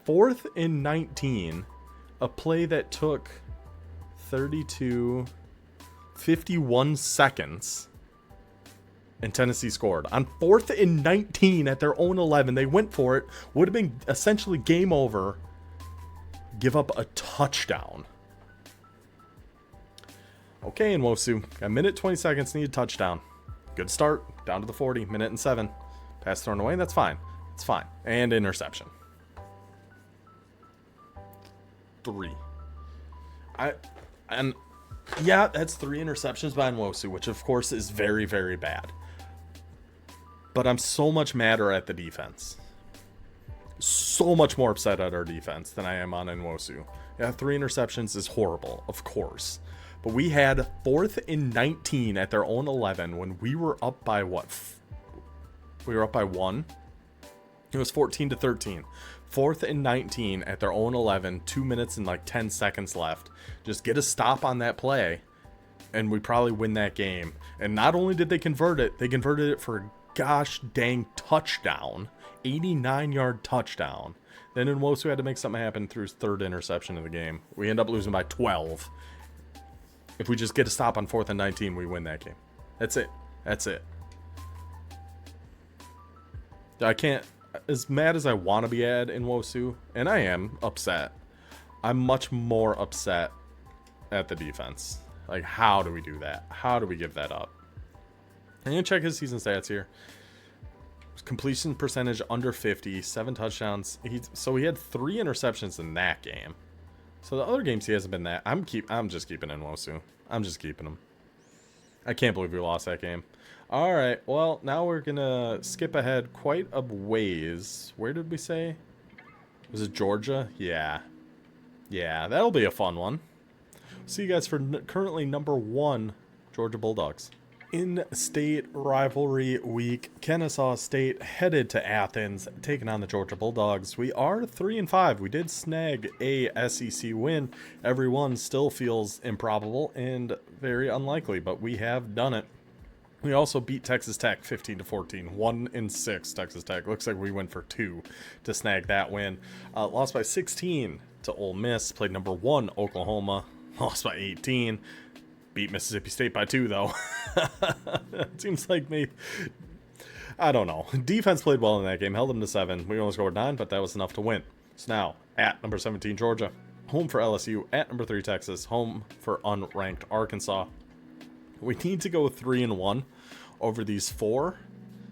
A: 4th and 19, a play that took 51 seconds, and Tennessee scored. On 4th and 19 at their own 11, they went for it. Would have been essentially game over. Give up a touchdown. Okay, Nwosu, a minute 20 seconds, need a touchdown. Good start, down to the 40, minute and 7. Pass thrown away, that's fine. It's fine. And interception. 3. Yeah, that's 3 interceptions by Nwosu, which of course is very, very bad. But I'm so much madder at the defense. So much more upset at our defense than I am on Nwosu. Yeah, 3 interceptions is horrible, of course. But we had 4th and 19 at their own 11 when we were up by what? We were up by 1. It was 14-13. 4th and 19 at their own 11, 2 minutes and like 10 seconds left. Just get a stop on that play, and we probably win that game. And not only did they converted it for a gosh dang touchdown, 89-yard touchdown. Then Nwosu had to make something happen through his 3rd interception of the game. We end up losing by 12. If we just get a stop on 4th and 19, we win that game. That's it. I can't... As mad as I want to be at Nwosu, and I am upset, I'm much more upset at the defense. Like, how do we do that? How do we give that up? I'm going to check his season stats here. Completion percentage under 50, 7 touchdowns. So he had 3 interceptions in that game. So the other games he hasn't been that. I'm just keeping Nwosu. I'm just keeping him. I can't believe we lost that game. All right, well, now we're going to skip ahead quite a ways. Where did we say? Was it Georgia? Yeah. Yeah, that'll be a fun one. See you guys for currently number 1, Georgia Bulldogs. In-state rivalry week, Kennesaw State headed to Athens, taking on the Georgia Bulldogs. We are 3-5. We did snag a SEC win. Everyone still feels improbable and very unlikely, but we have done it. We also beat Texas Tech 15-14, 1-6 Texas Tech. Looks like we went for 2 to snag that win. Lost by 16 to Ole Miss. Played number 1 Oklahoma. Lost by 18. Beat Mississippi State by 2 though. It seems like maybe, I don't know. Defense played well in that game. Held them to 7. We only scored 9, but that was enough to win. So now at number 17 Georgia, home for LSU. At number 3 Texas, home for unranked Arkansas. We need to go 3-1 over these 4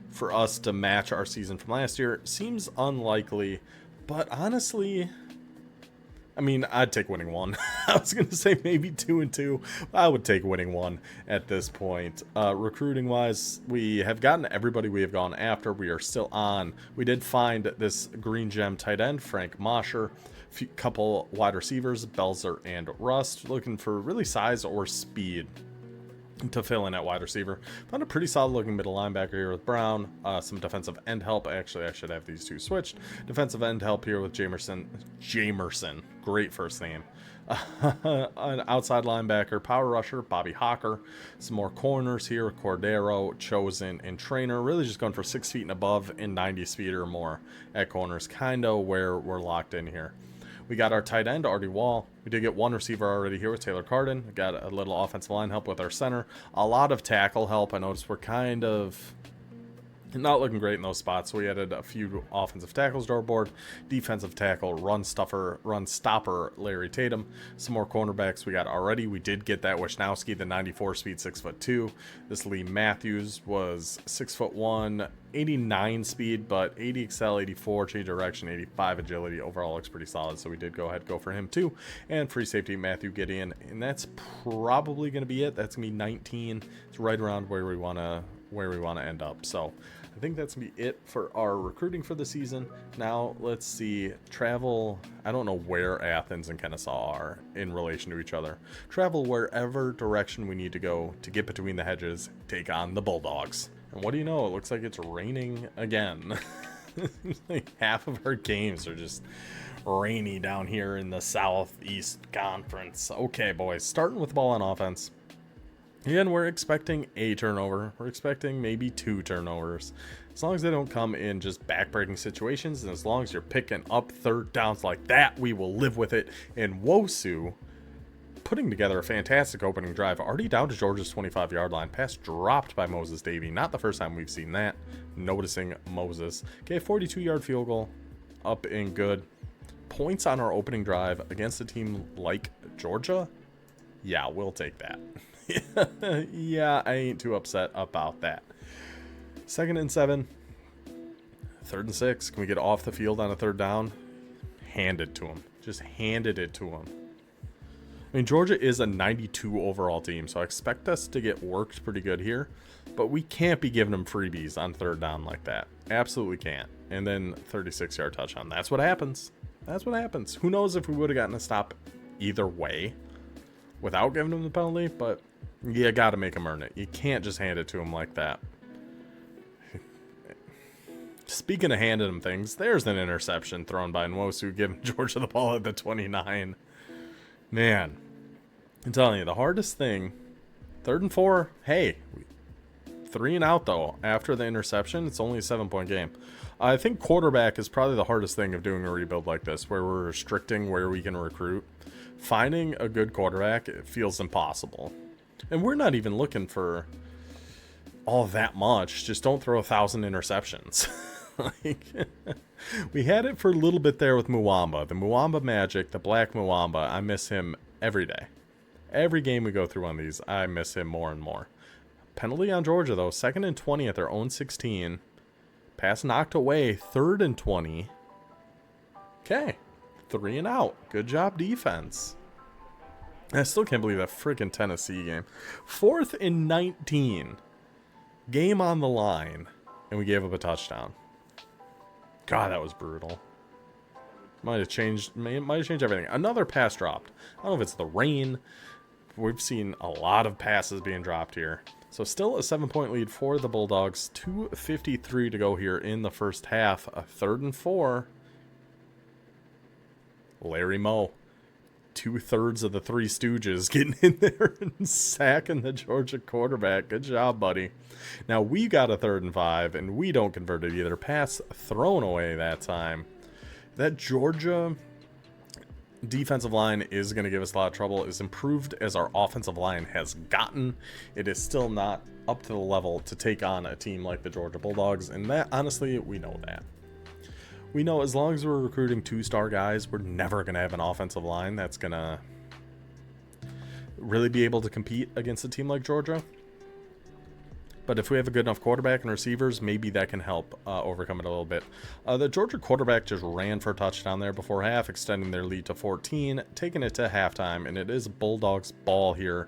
A: for us to match our season from last year. Seems unlikely, but honestly, I mean, I'd take winning 1. I was going to say maybe 2-2. I would take winning 1 at this point. Recruiting wise, we have gotten everybody we have gone after. We are still on. We did find this green gem tight end, Frank Mosher. Couple wide receivers, Belzer and Rust. Looking for really size or speed to fill in at wide receiver. Found a pretty solid looking middle linebacker here with Brown. Some defensive end help. Actually, I should have these 2 switched. Defensive end help here with Jamerson. Great first name. An outside linebacker, power rusher, Bobby Hawker. Some more corners here, Cordero, Chosen, and Trainer. Really just going for 6 feet and above and 90 speed or more at corners. Kind of where we're locked in here. We got our tight end, Artie Wall. We did get 1 receiver already here with Taylor Carden. We got a little offensive line help with our center. A lot of tackle help. I noticed we're kind of Not looking great in those spots. So we added a few offensive tackles to our board. Defensive tackle, run stopper, Larry Tatum. Some more cornerbacks we got already. We did get that Wisnowski, the 94 speed, 6'2". This Lee Matthews was 6'1", 89 speed, but 80 excel, 84 change direction, 85 agility. Overall looks pretty solid. So we did go for him too. And free safety Matthew Gideon. And that's probably going to be it. That's going to be 19. It's right around where we want to end up. So I think that's going to be it for our recruiting for the season. Now, let's see. Travel. I don't know where Athens and Kennesaw are in relation to each other. Travel wherever direction we need to go to get between the hedges, take on the Bulldogs. And what do you know? It looks like it's raining again. Like half of our games are just rainy down here in the Southeast Conference. Okay, boys. Starting with the ball on offense. Again, we're expecting a turnover. We're expecting maybe 2 turnovers. As long as they don't come in just backbreaking situations, and as long as you're picking up third downs like that, we will live with it. And Wosu putting together a fantastic opening drive. Already down to Georgia's 25-yard line. Pass dropped by Moses Davey. Not the first time we've seen that. Noticing Moses. Okay, 42-yard field goal. Up and good. Points on our opening drive against a team like Georgia? Yeah, we'll take that. Yeah, I ain't too upset about that. 2nd and 7. 3rd and 6. Can we get off the field on a 3rd down? Hand it to him. Just handed it to him. I mean, Georgia is a 92 overall team, so I expect us to get worked pretty good here. But we can't be giving them freebies on 3rd down like that. Absolutely can't. And then 36-yard touchdown. That's what happens. That's what happens. Who knows if we would have gotten a stop either way without giving them the penalty, but you got to make them earn it. You can't just hand it to them like that. Speaking of handing them things, there's an interception thrown by Nwosu, giving Georgia the ball at the 29. Man, I'm telling you, the hardest thing, 3rd and 4, hey, 3 and out though. After the interception, it's only a 7-point game. I think quarterback is probably the hardest thing of doing a rebuild like this, where we're restricting where we can recruit. Finding a good quarterback, it feels impossible. And we're not even looking for all that much. Just don't throw 1,000 interceptions. Like, we had it for a little bit there with Muamba. The Muamba magic, the black Muamba, I miss him every day. Every game we go through on these, I miss him more and more. Penalty on Georgia, though. 2nd and 20 at their own 16. Pass knocked away. 3rd and 20. Okay. 3 and out. Good job, defense. I still can't believe that freaking Tennessee game. 4th and 19. Game on the line. And we gave up a touchdown. God, that was brutal. Might have changed everything. Another pass dropped. I don't know if it's the rain. We've seen a lot of passes being dropped here. So still a 7-point lead for the Bulldogs. 2:53 to go here in the first half. A 3rd and 4. Larry Moe. 2/3 of the Three Stooges getting in there and sacking the Georgia quarterback. Good job, buddy. Now we got a 3rd and 5, and we don't convert it either. Pass thrown away that time. That Georgia defensive line is going to give us a lot of trouble. As improved as our offensive line has gotten, it is still not up to the level to take on a team like the Georgia Bulldogs, and that, honestly, we know that. We know as long as we're recruiting 2-star guys, we're never going to have an offensive line that's going to really be able to compete against a team like Georgia. But if we have a good enough quarterback and receivers, maybe that can help overcome it a little bit. The Georgia quarterback just ran for a touchdown there before half, extending their lead to 14, taking it to halftime, and it is Bulldogs ball here.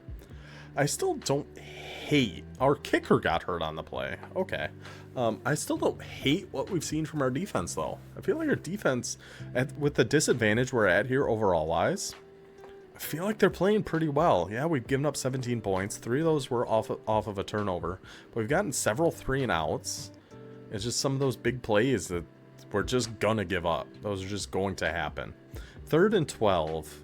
A: I still don't hate. Our kicker got hurt on the play. Okay. I still don't hate what we've seen from our defense, though. I feel like our defense, with the disadvantage we're at here overall-wise, I feel like they're playing pretty well. Yeah, we've given up 17 points. 3 of those were off of a turnover. But we've gotten several 3-and-outs. It's just some of those big plays that we're just going to give up. Those are just going to happen. 3rd and 12.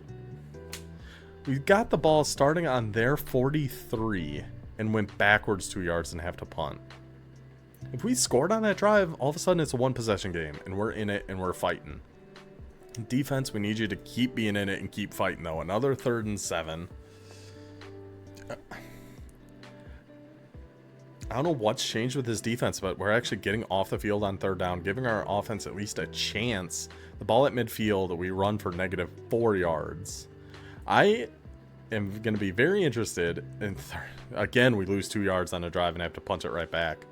A: We got the ball starting on their 43 and went backwards 2 yards and have to punt. If we scored on that drive, all of a sudden it's a 1-possession game, and we're in it and we're fighting. Defense, we need you to keep being in it and keep fighting, though. Another 3rd and 7. I don't know what's changed with this defense, but we're actually getting off the field on third down, giving our offense at least a chance. The ball at midfield, we run for -4 yards. I am going to be very interested in... Again, we lose 2 yards on a drive and have to punch it right back.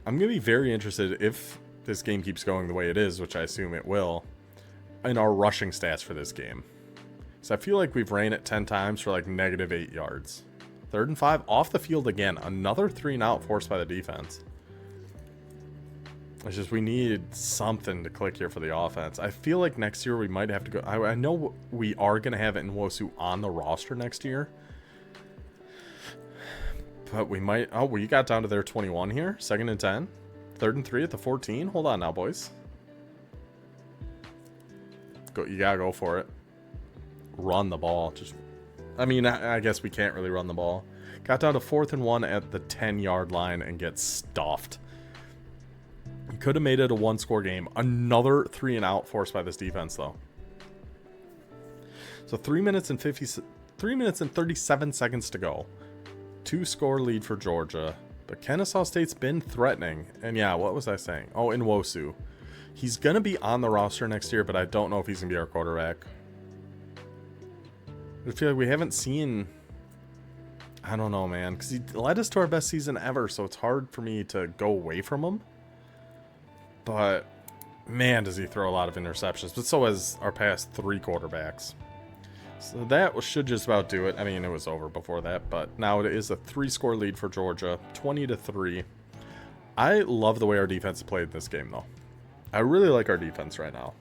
A: I'm going to be very interested if this game keeps going the way it is, which I assume it will, in our rushing stats for this game. So I feel like we've ran it 10 times for like -8 yards. 3rd and 5, off the field again. Another 3 and out forced by the defense. It's just we need something to click here for the offense. I feel like next year we might have to go... I know we are going to have Nwosu on the roster next year. But we might... Oh, we got down to their 21 here. 2nd and 10. 3rd and 3 at the 14. Hold on now, boys. You gotta go for it. Run the ball. Just... I mean, I guess we can't really run the ball. Got down to 4th and 1 at the 10-yard line and get stuffed. Could have made it a 1-score game. Another 3 and out forced by this defense, though. So 3 minutes and 37 seconds to go. 2-score lead for Georgia. But Kennesaw State's been threatening. And yeah, what was I saying? Oh, Nwosu. He's going to be on the roster next year, but I don't know if he's going to be our quarterback. I feel like we haven't seen... I don't know, man. Because he led us to our best season ever, so it's hard for me to go away from him. But, man, does he throw a lot of interceptions. But so has our past 3 quarterbacks. So that should just about do it. I mean, it was over before that. But now it is a 3-score lead for Georgia. 20-3. I love the way our defense played this game, though. I really like our defense right now.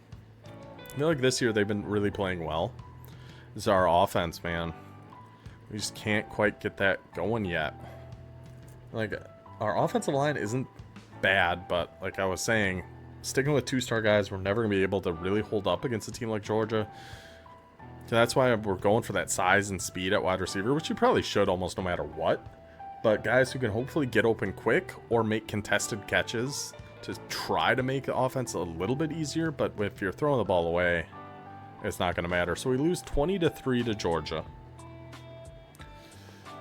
A: I feel like this year they've been really playing well. This is our offense, man. We just can't quite get that going yet. Like, our offensive line isn't bad, but like I was saying, sticking with 2-star guys, we're never going to be able to really hold up against a team like Georgia. So that's why we're going for that size and speed at wide receiver, which you probably should almost no matter what. But guys who can hopefully get open quick or make contested catches to try to make the offense a little bit easier. But if you're throwing the ball away, it's not going to matter. So we lose 20-3 to Georgia.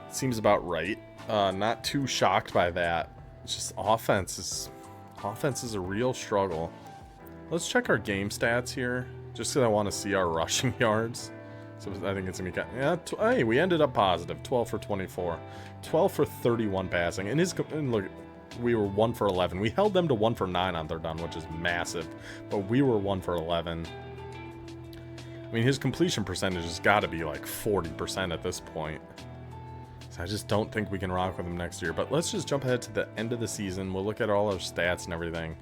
A: Seems about right. Not too shocked by that. It's just offense is a real struggle. Let's check our game stats here, just because I want to see our rushing yards. So I think it's gonna be hey, we ended up positive. 12 for 24, 12 for 31 passing. And look, we were 1 for 11. We held them to 1 for 9 on third down, which is massive. But we were 1 for 11. I mean, his completion percentage has got to be like 40% at this point. So I just don't think we can rock with him next year. But let's just jump ahead to the end of the season. We'll look at all our stats and everything.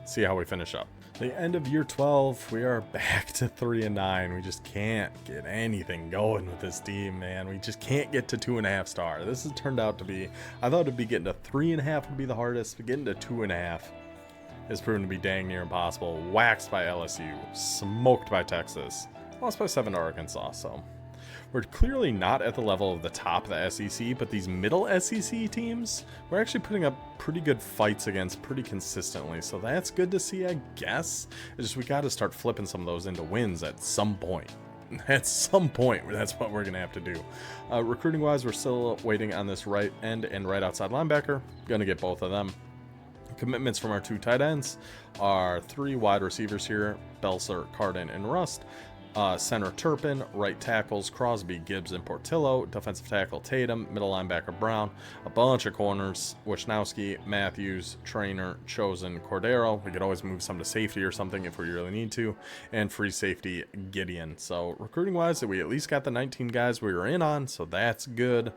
A: See how we finish up. The end of year 12, we are back to 3-9. We just can't get anything going with this team, man. We just can't get to 2.5 star. This has turned out to be, I thought it'd be getting to 3.5 would be the hardest, but getting to 2.5 has proven to be dang near impossible. Waxed by LSU, smoked by Texas, lost by 7 to Arkansas. So we're clearly not at the level of the top of the SEC, but these middle SEC teams, we're actually putting up pretty good fights against pretty consistently. So that's good to see, I guess. It's just we got to start flipping some of those into wins at some point. At some point, that's what we're going to have to do. Recruiting-wise, we're still waiting on this right end and right outside linebacker. Going to get both of them. Commitments from our 2 tight ends, our 3 wide receivers here, Belser, Cardin, and Rust. Center Turpin, right tackles Crosby, Gibbs, and Portillo, defensive tackle Tatum, middle linebacker Brown, a bunch of corners, Wisnowski, Matthews, Trainer, Chosen, Cordero. We could always move some to safety or something if we really need to, and free safety Gideon. So recruiting wise, we at least got the 19 guys we were in on, so that's good.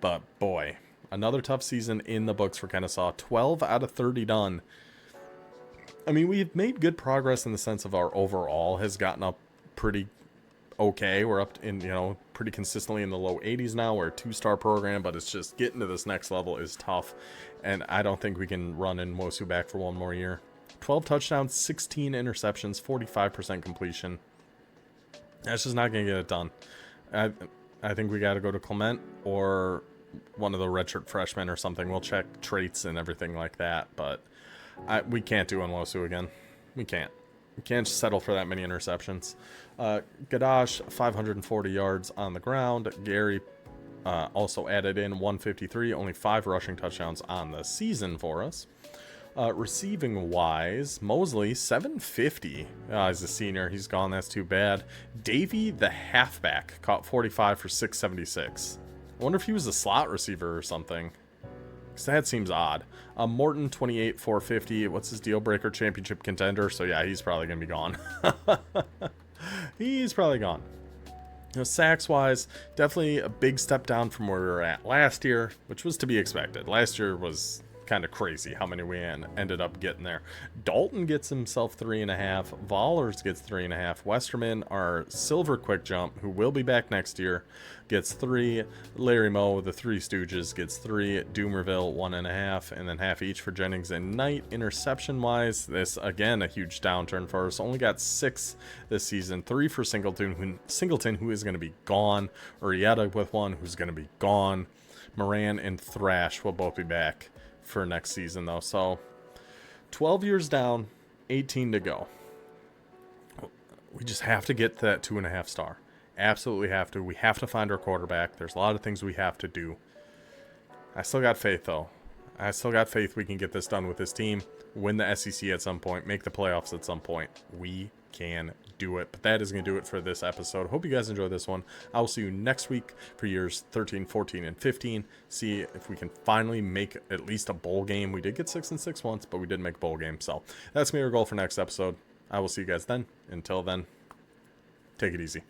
A: But boy, another tough season in the books for Kennesaw. 12 out of 30 done. I mean, we've made good progress in the sense of our overall has gotten up pretty okay. We're up in, pretty consistently in the low 80s now. We're a 2-star program, but it's just getting to this next level is tough, and I don't think we can run Nwosu back for 1 more year. 12 touchdowns, 16 interceptions, 45% completion. That's just not going to get it done. I think we got to go to Clement or one of the redshirt freshmen or something. We'll check traits and everything like that, but we can't do Nwosu again. We can't. We can't settle for that many interceptions. Gadash, 540 yards on the ground. Gary, also added in 153, only 5 rushing touchdowns on the season for us. Receiving wise, Mosley 750 as a senior. He's gone. That's too bad. Davey, the halfback, caught 45 for 676. I wonder if he was a slot receiver or something, because that seems odd. Morton 28 450. What's his deal breaker? Championship contender. So yeah, he's probably gonna be gone. He's probably gone. You know, sacks wise, definitely a big step down from where we were at last year, which was to be expected. Last year was kind of crazy how many we ended up getting there. Dalton gets himself 3.5. Vollers gets 3.5. Westerman, our silver quick jump, who will be back next year, gets 3. Larry Moe, the Three Stooges, gets 3. Doomerville 1.5, and then half each for Jennings and Knight. Interception wise, this again a huge downturn for us. Only got 6 this season. 3 for Singleton, who is going to be gone. Urieta with 1, who's going to be gone. Moran and Thrash will both be back for next season though. So 12 years down, 18 to go. We just have to get to that 2.5 star. Absolutely have to. We have to find our quarterback. There's a lot of things we have to do. I still got faith though. I still got faith we can get this done with this team, win the SEC at some point, make the playoffs at some point. We can do it. But that is going to do it for this episode. Hope you guys enjoyed this one. I will see you next week for years 13, 14, and 15. See if we can finally make at least a bowl game. We did get 6-6 once, but we did make a bowl game. So that's going to be our goal for next episode. I will see you guys then. Until then, take it easy.